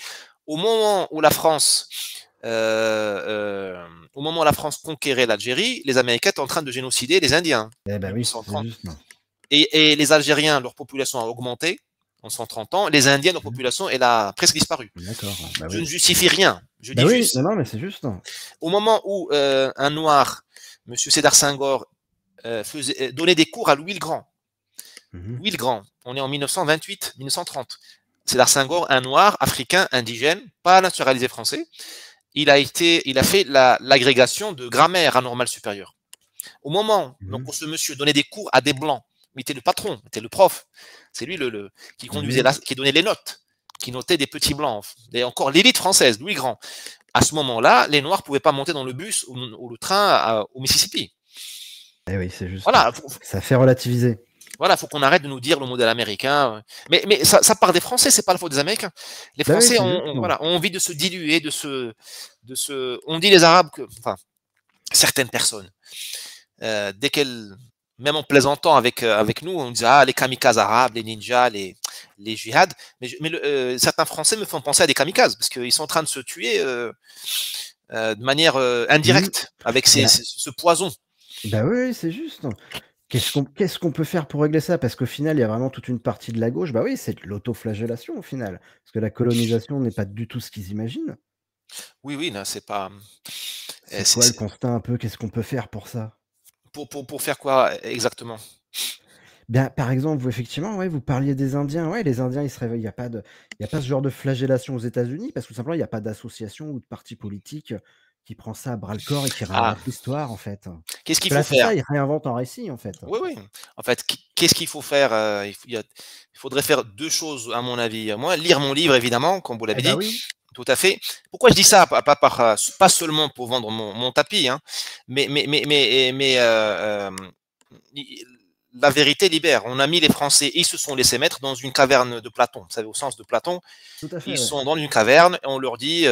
Au moment où la France, au moment où la France conquérait l'Algérie, les Américains étaient en train de génocider les Indiens, Eh ben oui, c'est 1830. juste, hein. Et les Algériens, leur population a augmenté en 130 ans. Les Indiens, leur Mmh. population, elle a presque disparu. D'accord, bah Je ne oui. justifie rien. Je Bah dis oui, non, juste, non, mais c'est juste, hein. au moment où un noir, Monsieur Sédar Senghor, donnait des cours à Louis le Grand. Mmh. Louis le Grand, on est en 1928, 1930. Sédar Senghor, un noir, africain, indigène, pas naturalisé français. Il a fait l'agrégation de grammaire à normale supérieure. Au moment donc, Mmh. où ce monsieur donnait des cours à des blancs, il était le patron, il était le prof. C'est lui qui conduisait Mmh. qui donnait les notes, qui notait des petits blancs. Et encore l'élite française, Louis Grand. À ce moment-là, les Noirs ne pouvaient pas monter dans le bus ou le train au Mississippi. Eh oui, c'est juste, Voilà, ça fait relativiser. voilà, faut qu'on arrête de nous dire le modèle américain. Mais ça part des Français, c'est pas la faute des Américains. Les Bah oui, Français c'est juste, non. voilà, ont envie de se diluer, on dit les Arabes enfin, certaines personnes, dès qu'elles, même en plaisantant avec nous, on disait ah les kamikazes arabes, les ninjas, les djihad. Mais certains Français me font penser à des kamikazes parce qu'ils sont en train de se tuer de manière Mmh. indirecte avec Bah ce poison. bah oui, oui, c'est juste. Qu'est-ce qu'on peut faire pour régler ça? Parce qu'au final, il y a vraiment toute une partie de la gauche, bah oui, c'est de l'autoflagellation au final. Parce que la colonisation n'est pas du tout ce qu'ils imaginent. Oui, oui, non, c'est pas. C'est quoi le constat un peu? Qu'est-ce qu'on peut faire pour ça? Pour faire quoi exactement? Bien, par exemple, vous effectivement, ouais, vous parliez des Indiens. Ouais, les Indiens, ils se réveillent. Il y a pas ce genre de flagellation aux États-Unis parce que tout simplement, il y a pas d'association ou de parti politique qui prend ça à bras le corps et qui Ah, réinvente l'histoire, en fait. qu'est-ce Parce qu'il que faut là, c'est faire? ça, ils réinventent un récit, en fait. Oui, oui. En fait, qu'est-ce qu'il faut faire? Il faudrait faire 2 choses à mon avis. Moi, lire mon livre évidemment, comme vous Eh l'avez bah dit, oui. tout à fait. Pourquoi je dis ça? Pas seulement pour vendre mon tapis, hein, mais i la vérité libère. On a mis les Français, ils se sont laissés mettre dans une caverne de Platon. Vous savez, au sens de Platon, Tout à fait, ils ouais. sont dans une caverne et on leur dit,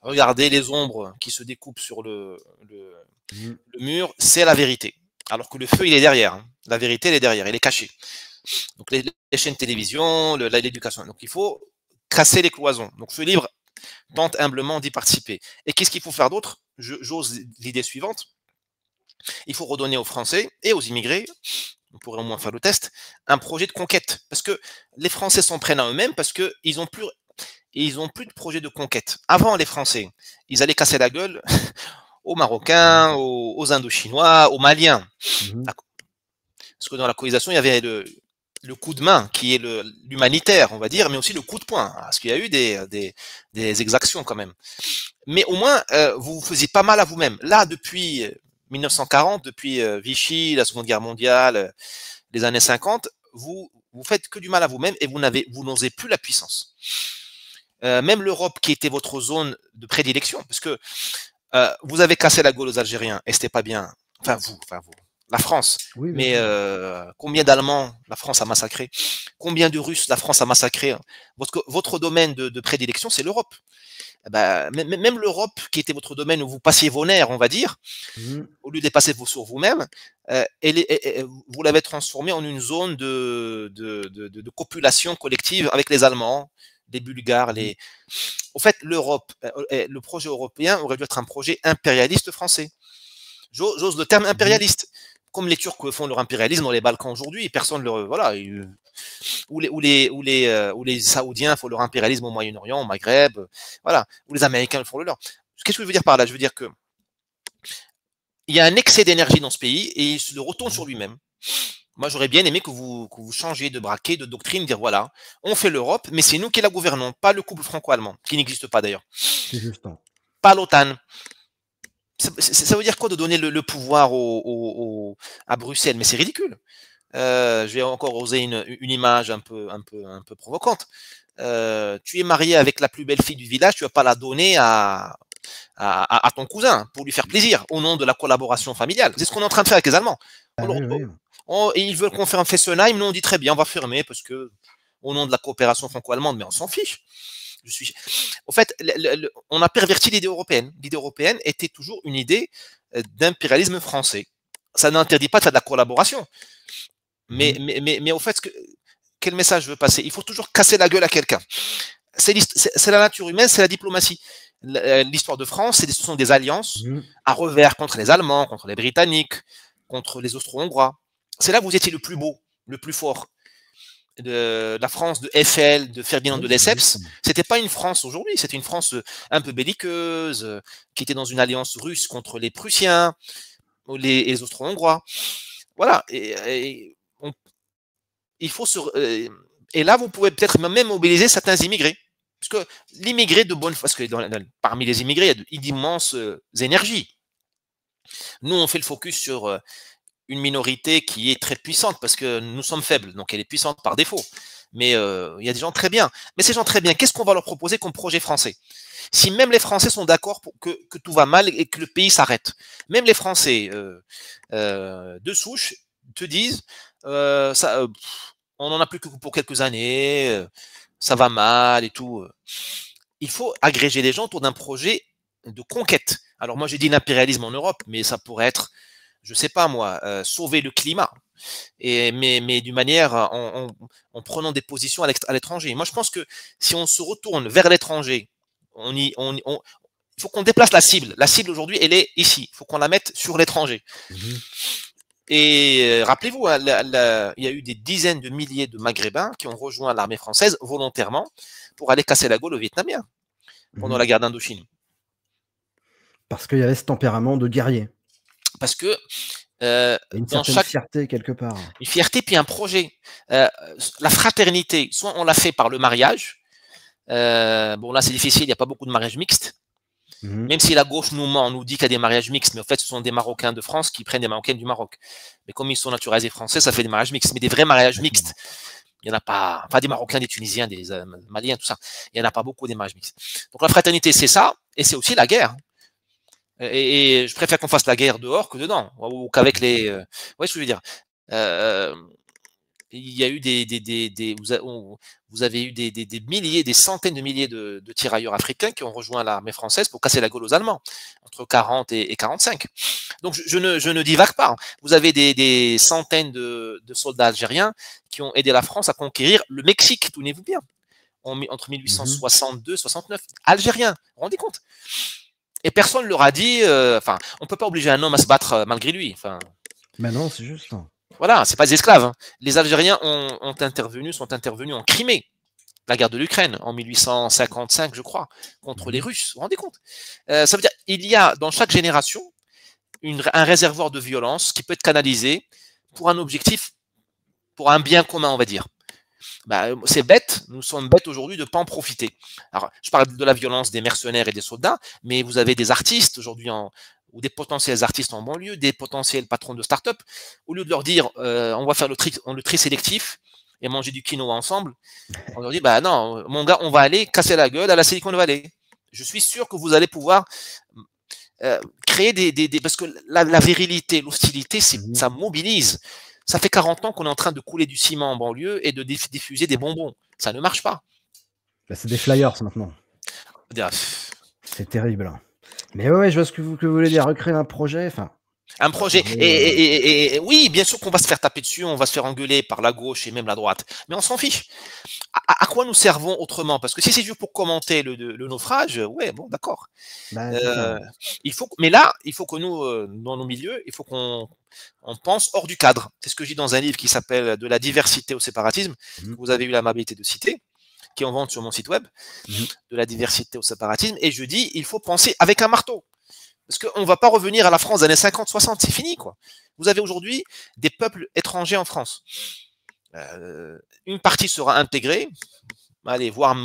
«Regardez les ombres qui se découpent sur Mmh. le mur, c'est la vérité». Alors que le feu, il est derrière, hein. La vérité, elle est derrière, elle est cachée. Donc les chaînes de télévision, l'éducation. Donc il faut casser les cloisons. Donc ce livre tente humblement d'y participer. Et qu'est-ce qu'il faut faire d'autre? J'ose l'idée suivante. Il faut redonner aux Français et aux immigrés, on pourrait au moins faire le test, un projet de conquête. Parce que les Français s'en prennent à eux-mêmes parce qu'ils ont plus de projet de conquête. Avant, les Français, ils allaient casser la gueule aux Mmh. Marocains, aux Indochinois, aux Maliens. Mmh. Parce que dans la colonisation, il y avait le coup de main qui est l'humanitaire, on va dire, mais aussi le coup de poing. Parce qu'il y a eu des exactions quand même. Mais au moins, vous vous faisiez pas mal à vous-même. Là, depuis 1940, depuis Vichy, la Seconde Guerre mondiale, les années 50, vous faites que du mal à vous-même et vous n'osez plus la puissance. Même l'Europe qui était votre zone de prédilection, parce que vous avez cassé la gueule aux Algériens et c'était pas bien. Enfin vous, la France. Oui, bien Mais sûr. combien d'Allemands la France a massacré? Combien de Russes la France a massacré? Votre domaine de prédilection, c'est l'Europe. Bah, même l'Europe, qui était votre domaine où vous passiez vos nerfs, on va dire, Mmh. au lieu de passer sur vous-même, vous l'avez transformé en une zone de copulation collective avec les Allemands, les Bulgares, Mmh. Au fait, l'Europe, le projet européen aurait dû être un projet impérialiste français. J'ose le terme Mmh. impérialiste. Comme les Turcs font leur impérialisme dans les Balkans aujourd'hui, personne ne leur. Voilà. Ou les Saoudiens font leur impérialisme au Moyen-Orient, au Maghreb. Voilà. Ou les Américains font le leur. Qu'est-ce que je veux dire par là? Je veux dire que il y a un excès d'énergie dans ce pays et il se retourne Mmh. sur lui-même. Moi, j'aurais bien aimé que vous changiez de braquet, de doctrine, dire voilà, on fait l'Europe, mais c'est nous qui la gouvernons, pas le couple franco-allemand, qui n'existe pas d'ailleurs, C'est juste, hein. pas l'OTAN. Ça veut dire quoi de donner le pouvoir à Bruxelles? Mais c'est ridicule. Je vais encore oser une image un peu provocante. Tu es marié avec la plus belle fille du village, tu vas pas la donner à ton cousin pour lui faire plaisir au nom de la collaboration familiale. C'est ce qu'on est en train de faire avec les Allemands. Ah oui, oui. Et ils veulent qu'on fasse un Fessenheim, nous on dit très bien, on va fermer parce que au nom de la coopération franco-allemande, mais on s'en fiche. Au fait, on a perverti l'idée européenne. L'idée européenne était toujours une idée d'impérialisme français. Ça n'interdit pas de faire de la collaboration. Mais, Mmh. mais, mais, mais au fait, quel message je veux passer? Il faut toujours casser la gueule à quelqu'un. C'est la nature humaine, c'est la diplomatie. L'histoire de France, ce sont des alliances Mmh. à revers contre les Allemands, contre les Britanniques, contre les Austro-Hongrois. C'est là où vous étiez le plus beau, le plus fort. De la France de Eiffel, de Ferdinand Oui, de c'est juste. Lesseps, c'était pas une France aujourd'hui, c'était une France un peu belliqueuse, qui était dans une alliance russe contre les Prussiens, les Austro-Hongrois. Voilà. Il faut et là, vous pouvez peut-être même mobiliser certains immigrés. Parce que l'immigré de bonne foi, parce que parmi les immigrés, il y a d'immenses énergies. Nous, on fait le focus sur une minorité qui est très puissante parce que nous sommes faibles, donc elle est puissante par défaut. Mais il y a des gens très bien. Mais ces gens très bien, qu'est-ce qu'on va leur proposer comme projet français? Si même les Français sont d'accord pour que tout va mal et que le pays s'arrête, même les Français de souche te disent on n'en a plus que pour quelques années, ça va mal et tout. Il faut agréger les gens autour d'un projet de conquête. Alors moi j'ai dit l'impérialisme en Europe, mais ça pourrait être, je sais pas moi, sauver le climat. Mais d'une manière en prenant des positions à l'étranger. Moi je pense que si on se retourne vers l'étranger, il faut qu'on déplace la cible. La cible aujourd'hui, elle est ici. Il faut qu'on la mette sur l'étranger. Mmh. Et rappelez-vous, hein, il y a eu des dizaines de milliers de Maghrébins qui ont rejoint l'armée française volontairement pour aller casser la gueule aux Vietnamiens pendant Mmh. la guerre d'Indochine. Parce qu'il y avait ce tempérament de guerrier Parce que et une dans certaine chaque fierté quelque part. une fierté puis un projet, la fraternité, soit on l'a fait par le mariage. Bon là c'est difficile, il n'y a pas beaucoup de mariages mixtes. Mmh. Même si la gauche nous ment, nous dit qu'il y a des mariages mixtes, mais en fait ce sont des Marocains de France qui prennent des Marocaines du Maroc. Mais comme ils sont naturalisés français, ça fait des mariages mixtes. Mais des vrais mariages mixtes, il n'y en a pas. Enfin des Marocains, des Tunisiens, des Maliens, tout ça. Il n'y en a pas beaucoup des mariages mixtes. Donc la fraternité c'est ça, et c'est aussi la guerre. Et je préfère qu'on fasse la guerre dehors que dedans, ou qu'avec les. Ouais, ce que je veux dire. Il y a eu vous avez eu des milliers, des centaines de milliers de tirailleurs africains qui ont rejoint l'armée française pour casser la gueule aux Allemands, entre 40 et 45. Donc je ne divague pas. Vous avez des centaines de soldats algériens qui ont aidé la France à conquérir le Mexique, tenez-vous bien, entre Mmh. 1862 et 69. Algériens, vous vous rendez compte? Et personne ne leur a dit, enfin, on peut pas obliger un homme à se battre malgré lui. Enfin, Bah non, c'est juste. voilà, c'est pas des esclaves. Hein. Les Algériens sont intervenus en Crimée, la guerre de l'Ukraine, en 1855, je crois, contre les Mmh. Russes. Vous vous rendez compte? Ça veut dire il y a dans chaque génération un réservoir de violence qui peut être canalisé pour un objectif, pour un bien commun, on va dire. Bah, c'est bête, nous sommes bêtes aujourd'hui de ne pas en profiter. Alors, je parle de la violence des mercenaires et des soldats, mais vous avez des artistes aujourd'hui ou des potentiels artistes en banlieue, des potentiels patrons de start-up. Au lieu de leur dire on va faire le tri sélectif et manger du quinoa ensemble, on leur dit bah non, mon gars, on va aller casser la gueule à la Silicon Valley. Je suis sûr que vous allez pouvoir créer parce que la virilité, l'hostilité, Mmh. ça mobilise. Ça fait 40 ans qu'on est en train de couler du ciment en banlieue et de diffuser des bonbons. Ça ne marche pas. Bah, c'est des flyers maintenant. Un C'est terrible. Mais ouais, je vois ce que vous voulez dire, recréer un projet, enfin, ça projet. paraît, Et oui, bien sûr qu'on va se faire taper dessus, on va se faire engueuler par la gauche et même la droite. Mais on s'en fiche. À quoi nous servons autrement? Parce que si c'est juste pour commenter le naufrage, ouais, bon, d'accord. bah, c'est ça. Euh, mais là, il faut que nous, dans nos milieux, il faut qu'on pense hors du cadre. C'est ce que je dis dans un livre qui s'appelle De la diversité au séparatisme, Mmh. que vous avez eu l'amabilité de citer, qui est en vente sur mon site web, Mmh. De la diversité au séparatisme. Et je dis, il faut penser avec un marteau. Parce qu'on ne va pas revenir à la France des années 50-60, c'est fini, quoi. Vous avez aujourd'hui des peuples étrangers en France. Une partie sera intégrée, allez, voire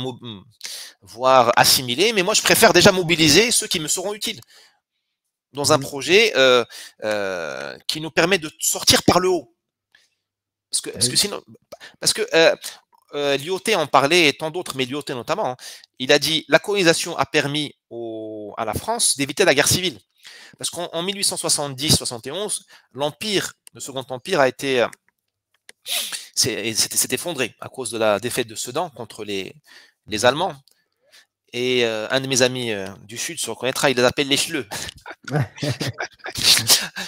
assimilée, mais moi je préfère déjà mobiliser ceux qui me seront utiles dans un Mmh. projet qui nous permet de sortir par le haut. Bah Parce que oui. sinon, parce que Lyoté en parlait et tant d'autres, mais Lyoté notamment, hein, il a dit la colonisation a permis à la France d'éviter la guerre civile. Parce qu'en 1870-71, l'empire, le Second Empire a été s'est effondré à cause de la défaite de Sedan contre les Mmh. Allemands. Et un de mes amis du Sud se reconnaîtra, il les appelle les chleux.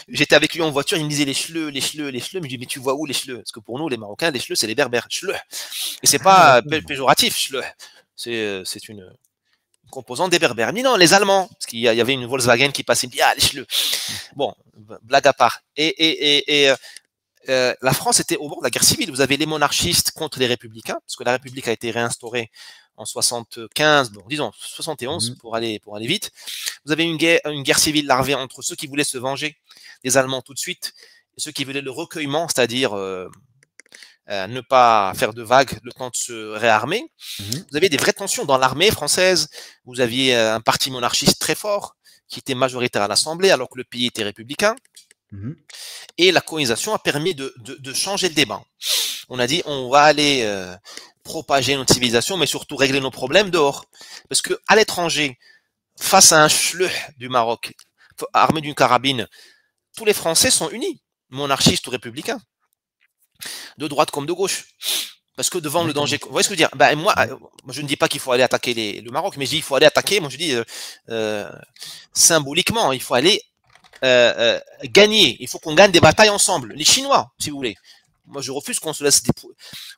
J'étais avec lui en voiture, il me disait les chleux, les chleux, les chleux. Mais je dis, mais tu vois où les chleux? Parce que pour nous, les Marocains, les chleux, c'est les berbères. Chleux. Et c'est Ah pas d'accord. péjoratif, chleux. C'est une composante des berbères. Mais non, les Allemands. Parce qu'il y avait une Volkswagen qui passait, il me dit, ah, les chleux. Bon, blague à part. La France était au bord de la guerre civile. Vous avez les monarchistes contre les républicains, parce que la République a été réinstaurée en 75, bon, disons 71 Mmh. pour aller vite. Vous avez une guerre civile larvée entre ceux qui voulaient se venger des Allemands tout de suite et ceux qui voulaient le recueillement, c'est-à-dire ne pas faire de vagues le temps de se réarmer. Mmh. Vous avez des vraies tensions dans l'armée française. Vous aviez un parti monarchiste très fort qui était majoritaire à l'Assemblée alors que le pays était républicain. Mmh. Et la colonisation a permis de changer le débat. On a dit on va aller propager notre civilisation, mais surtout régler nos problèmes dehors. Parce que à l'étranger, face à un schleuh du Maroc, armé d'une carabine, tous les Français sont unis, monarchistes ou républicains, de droite comme de gauche. Parce que devant le danger, vous voyez ce que je veux dire? Ben, moi, je ne dis pas qu'il faut aller attaquer le Maroc, mais je dis qu'il faut aller attaquer, moi je dis symboliquement, il faut aller gagner. Il faut qu'on gagne des batailles ensemble. Les Chinois, si vous voulez. Moi, je refuse qu'on se laisse.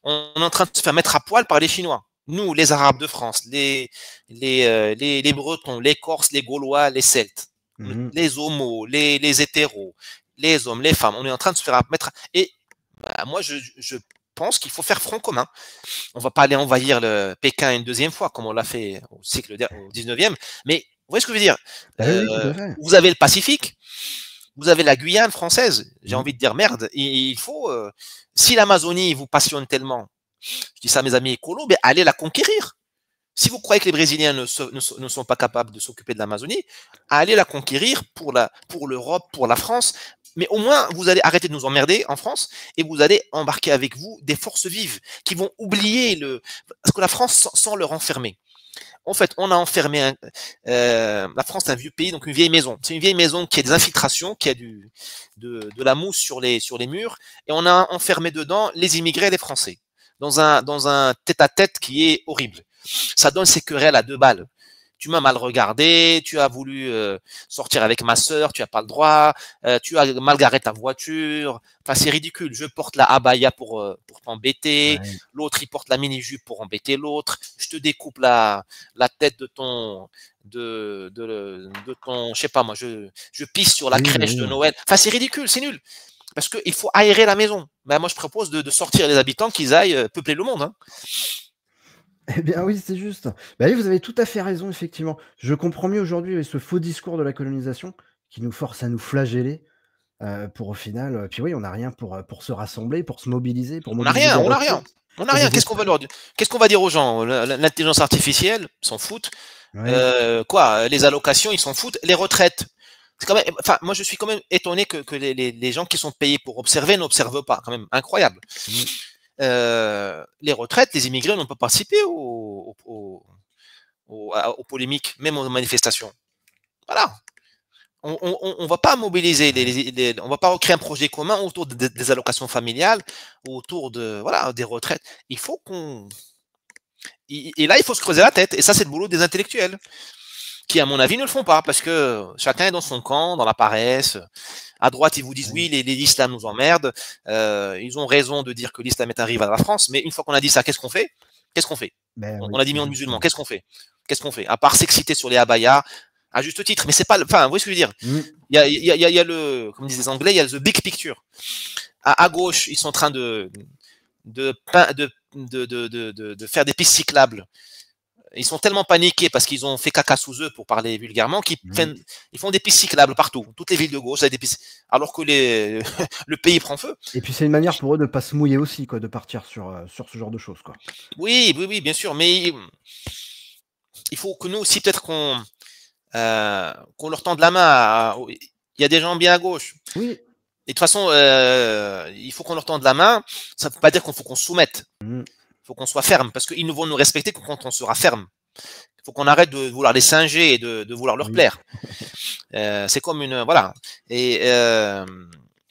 On est en train de se faire mettre à poil par les Chinois. Nous, les Arabes de France, les Bretons, les Corses, les Gaulois, les Celtes, les homos, les hétéros, les hommes, les femmes. On est en train de se faire mettre. Et bah, moi, je pense qu'il faut faire front commun. On va pas aller envahir le Pékin une deuxième fois, comme on l'a fait au 19e. Mais vous voyez ce que je veux dire? Vous avez le Pacifique, vous avez la Guyane française. J'ai envie de dire merde. Il faut, si l'Amazonie vous passionne tellement, je dis ça à mes amis écolos, ben allez la conquérir. Si vous croyez que les Brésiliens ne sont pas capables de s'occuper de l'Amazonie, allez la conquérir pour l'Europe, pour la France. Mais au moins, vous allez arrêter de nous emmerder en France et vous allez embarquer avec vous des forces vives qui vont oublier parce que la France sans leur enfermer. En fait, on a enfermé la France, c'est un vieux pays, donc une vieille maison. C'est une vieille maison qui a des infiltrations, qui a de la mousse sur les murs, et on a enfermé dedans les immigrés et les Français dans un tête-à-tête qui est horrible. Ça donne ces querelles à deux balles. Tu m'as mal regardé, tu as voulu sortir avec ma sœur, tu n'as pas le droit, tu as mal garé ta voiture. Enfin, c'est ridicule. Je porte la abaya pour t'embêter, l'autre il porte la mini-jupe pour embêter l'autre. Je te découpe la tête de ton, je sais pas moi, je pisse sur la crèche de Noël. Enfin, c'est ridicule, c'est nul. Parce qu'il faut aérer la maison. Ben, moi, je propose de sortir les habitants, qu'ils aillent peupler le monde. Hein. Eh bien oui, c'est juste. Bah oui, vous avez tout à fait raison, effectivement. Je comprends mieux aujourd'hui avec ce faux discours de la colonisation qui nous force à nous flageller pour au final. Puis oui, on n'a rien pour se rassembler, pour se mobiliser, pour On n'a mobiliser rien, des on n'a rien. ressources. On n'a rien. Qu'est-ce qu'on va leur dire? Qu'est-ce qu'on va dire aux gens? L'intelligence artificielle, ils s'en foutent. Les allocations, ils s'en foutent. Les retraites. C'est quand même, enfin, moi, je suis quand même étonné que les gens qui sont payés pour observer n'observent pas. Quand même incroyable. Les retraites, les immigrés n'ont pas participé aux polémiques, même aux manifestations. Voilà. On va pas mobiliser, on va pas recréer un projet commun autour des allocations familiales, autour des retraites. Il faut et là, il faut se creuser la tête. Et ça, c'est le boulot des intellectuels, qui, à mon avis, ne le font pas, parce que chacun est dans son camp, dans la paresse. À droite, ils vous disent oui, l'islam nous emmerde. Ils ont raison de dire que l'islam est un rival à la France, mais une fois qu'on a dit ça, qu'est-ce qu'on fait? On a 10 millions de musulmans, qu'est-ce qu'on fait? À part s'exciter sur les abayas, à juste titre, mais c'est pas, enfin, vous voyez ce que je veux dire? Il y a comme disent les Anglais, il y a the big picture. À gauche, ils sont en train de faire des pistes cyclables. Ils sont tellement paniqués parce qu'ils ont fait caca sous eux, pour parler vulgairement, qu'ils font des pistes cyclables partout. Toutes les villes de gauche, des pistes, alors que le pays prend feu. Et puis c'est une manière pour eux de pas se mouiller aussi, quoi, de partir sur ce genre de choses, quoi. Oui, bien sûr, mais il faut que nous aussi, peut-être qu'on leur tende la main. Il y a des gens bien à gauche. Oui. Et de toute façon, il faut qu'on leur tende la main. Ça ne veut pas dire qu'il faut qu'on se soumette. Il faut qu'on soit ferme, parce qu'ils ne vont nous respecter que quand on sera ferme. Il faut qu'on arrête de vouloir les singer et de vouloir leur plaire. C'est comme une... Voilà. Mais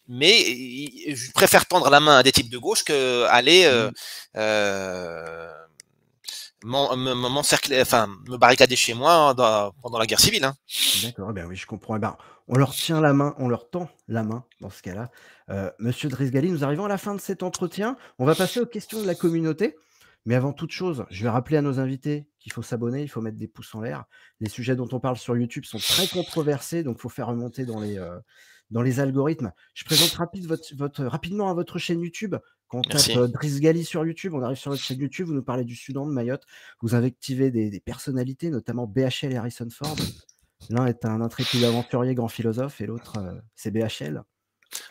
je préfère tendre la main à des types de gauche qu'aller me barricader chez moi pendant la guerre civile. Hein. D'accord, ben oui, je comprends. Ben, on leur tient la main, on leur tend la main dans ce cas-là. Monsieur Drizgali, nous arrivons à la fin de cet entretien. On va passer aux questions de la communauté. Mais avant toute chose, je vais rappeler à nos invités qu'il faut s'abonner, il faut mettre des pouces en l'air. Les sujets dont on parle sur YouTube sont très controversés, donc il faut faire remonter dans les algorithmes. Je présente rapidement à votre chaîne YouTube. Quand on tape Drizgali sur YouTube, on arrive sur votre chaîne YouTube, vous nous parlez du Soudan, de Mayotte, vous invectivez des personnalités, notamment BHL et Harrison Ford. L'un est un intrépide aventurier, grand philosophe, et l'autre, c'est BHL.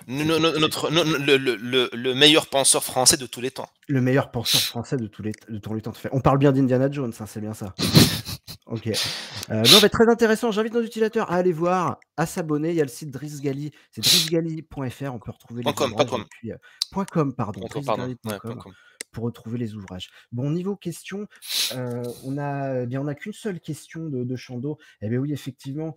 Le meilleur penseur français de tous les temps. Le meilleur penseur français de tous les temps. On parle bien d'Indiana Jones, hein, c'est bien ça. Ok. Très intéressant. J'invite nos utilisateurs à aller voir, à s'abonner. Il y a le site Drizgali, c'est drizgali.fr. On peut retrouver les .com, .com, pardon. Drizgali.com. pour retrouver les ouvrages. Bon, niveau question, on a qu'une seule question de Chando. Eh bien oui, effectivement,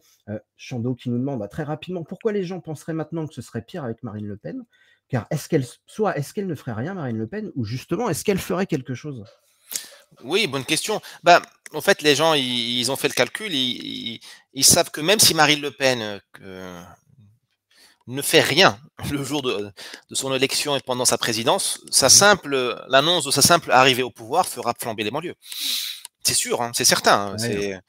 Chando qui nous demande, bah, très rapidement, pourquoi les gens penseraient maintenant que ce serait pire avec Marine Le Pen? Car est-ce qu'elle ne ferait rien, Marine Le Pen, ou justement, est-ce qu'elle ferait quelque chose? Oui, bonne question. Bah, en fait, les gens, ils ont fait le calcul, ils savent que même si Marine Le Pen, ne fait rien le jour de son élection et pendant sa présidence, Mmh. l'annonce de sa simple arrivée au pouvoir fera flamber les banlieues. C'est sûr, hein, c'est certain, hein,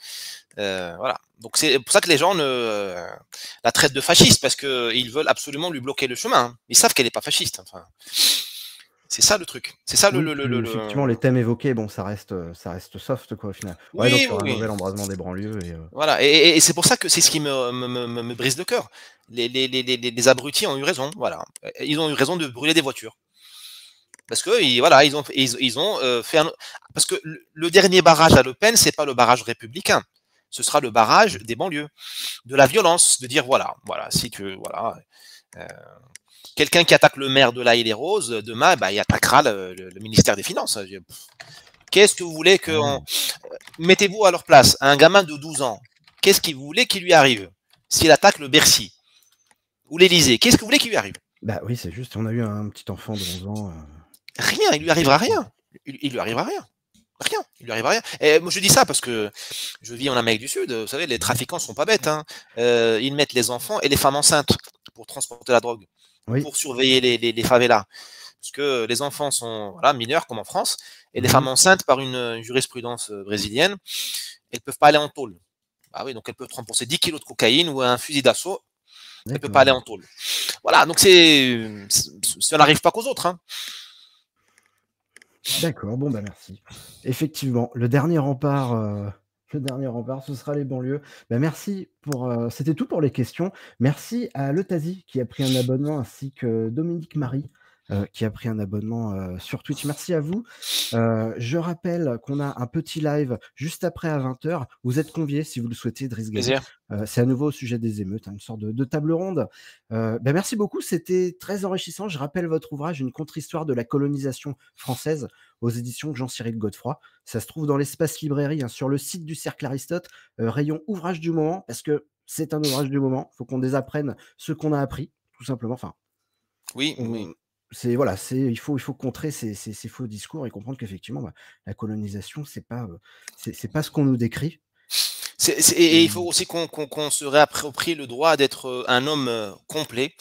Ouais, voilà. Donc c'est pour ça que les gens la traitent de fasciste parce qu'ils veulent absolument lui bloquer le chemin, hein. Ils savent qu'elle est pas fasciste, enfin, c'est ça le truc. C'est ça oui, puis effectivement, les thèmes évoqués, bon, ça reste soft, quoi, au final. Ouais, donc oui, il y oui, aura un oui. nouvel embrasement des banlieues et Voilà et c'est pour ça que c'est ce qui me brise le cœur. Les abrutis ont eu raison, voilà. Ils ont eu raison de brûler des voitures. Parce que voilà, ils ont fait un parce que le dernier barrage à Le Pen, c'est pas le barrage républicain. Ce sera le barrage des banlieues, de la violence, de dire voilà, si tu voilà, heu, quelqu'un qui attaque le maire de La Haye-les-Roses, demain, bah, il attaquera le ministère des Finances. Qu'est-ce que vous voulez qu'on ouais. mettez-vous à leur place, un gamin de 12 ans, qu'est-ce que vous voulez qu'il lui arrive s'il attaque le Bercy ou l'Élysée? Qu'est-ce que vous voulez qu'il lui arrive? Bah, oui, c'est juste, on a eu un petit enfant de 11 ans, Rien, il lui arrivera rien. Il lui arrivera rien. Rien, il lui arrivera rien. Et moi je dis ça parce que je vis en Amérique du Sud, vous savez, les mmh. trafiquants sont pas bêtes, hein. Ils mettent les enfants et les femmes enceintes pour transporter la drogue ou Oui. pour surveiller les favelas. Parce que les enfants sont voilà, mineurs comme en France et les Mmh. femmes enceintes par une jurisprudence brésilienne, elles peuvent pas aller en tôle. Ah oui, donc elles peuvent te rembourser 10 kilos de cocaïne ou un fusil d'assaut, elles peuvent pas aller D'accord. en tôle. Voilà, donc ça n'arrive pas qu'aux autres, hein. D'accord, bon, bah, merci. Effectivement, le dernier rempart, ce sera les banlieues. Bah, merci pour, c'était tout pour les questions. Merci à Le Tazi qui a pris un abonnement, ainsi que Dominique Marie, qui a pris un abonnement, sur Twitch. Merci à vous. Je rappelle qu'on a un petit live juste après à 20 h. Vous êtes conviés si vous le souhaitez, Driss Ghali. Plaisir. C'est à nouveau au sujet des émeutes, hein, une sorte de table ronde. Bah, merci beaucoup, c'était très enrichissant. Je rappelle votre ouvrage, Une contre-histoire de la colonisation française, aux éditions Jean-Cyril Godefroy. Ça se trouve dans l'espace librairie, hein, sur le site du Cercle Aristote, rayon ouvrage du moment, parce que c'est un ouvrage du moment. Il faut qu'on désapprenne ce qu'on a appris, tout simplement. Enfin, Oui, oui. on c'est voilà, il faut contrer ces faux discours et comprendre qu'effectivement, bah, la colonisation, c'est pas ce qu'on nous décrit. Et il faut Et aussi qu'on se réapproprie le droit d'être un homme complet,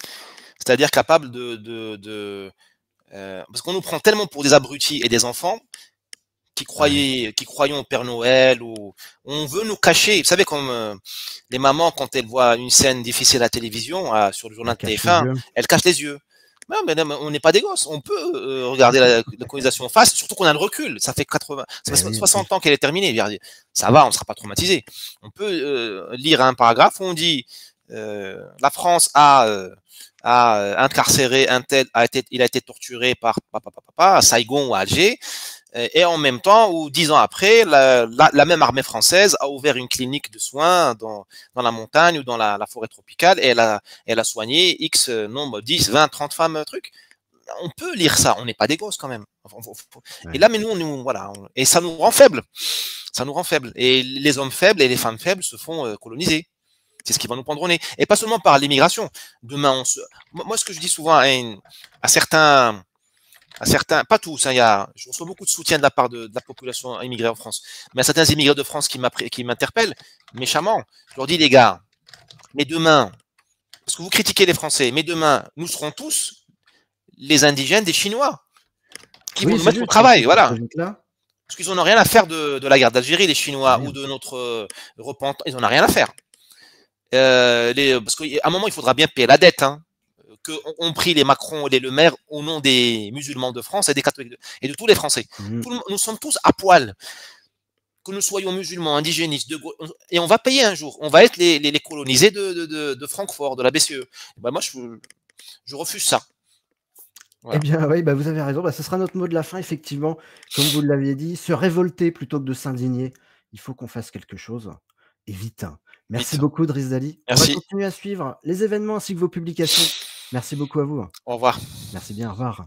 c'est-à-dire capable parce qu'on nous prend tellement pour des abrutis et des enfants ouais, qui croyons au Père Noël ou on veut nous cacher. Vous savez comme les mamans quand elles voient une scène difficile à la télévision, sur le journal elle de cache les TF1, yeux. elles cachent les yeux. Non, mais on n'est pas des gosses. On peut regarder la colonisation en face, surtout qu'on a le recul. Ça Eh fait oui, en 60 plus. ans qu'elle est terminée. Je veux dire, ça va, on ne sera pas traumatisé. On peut lire un paragraphe où on dit la France a incarcéré un tel, il a été torturé par à Saigon ou à Alger. Et en même temps, ou 10 ans après, la même armée française a ouvert une clinique de soins dans la montagne ou dans la forêt tropicale et elle a soigné X nombre, 10, 20, 30 femmes, trucs. On peut lire ça, on n'est pas des gosses quand même. Et Ouais. là, mais voilà, et ça nous rend faibles. Ça nous rend faibles. Et les hommes faibles et les femmes faibles se font coloniser. C'est ce qui va nous prendre au nez. Et pas seulement par l'immigration. Demain, moi, ce que je dis souvent à certains, pas tous, hein, je reçois beaucoup de soutien de la part de la population immigrée en France, mais à certains immigrés de France qui m'interpellent méchamment. Je leur dis, les gars, mais demain, parce que vous critiquez les Français, mais demain, nous serons tous les indigènes des Chinois qui vont Oui, nous c'est mettre au juste, surtout travail, cette voilà. logique-là. Parce qu'ils n'en ont rien à faire de la guerre d'Algérie, les Chinois, ou Rien. de notre repentance, ils n'en ont rien à faire. Parce qu'à un moment, il faudra bien payer la dette, hein, que ont pris les Macron et les Le Maire au nom des musulmans de France et des catholiques et de tous les Français. Mmh. Nous sommes tous à poil, que nous soyons musulmans, indigénistes, et on va payer un jour. On va être les colonisés de Francfort, de la BCE. Ben moi, je refuse ça. Eh Voilà. bien, oui, bah, vous avez raison. Bah, ce sera notre mot de la fin, effectivement. Comme vous l'aviez dit, se révolter plutôt que de s'indigner. Il faut qu'on fasse quelque chose et vite, hein. Merci Vite. beaucoup, Driss Dali. On va Merci. continuer à suivre les événements ainsi que vos publications. Merci beaucoup à vous. Au revoir. Merci bien, au revoir.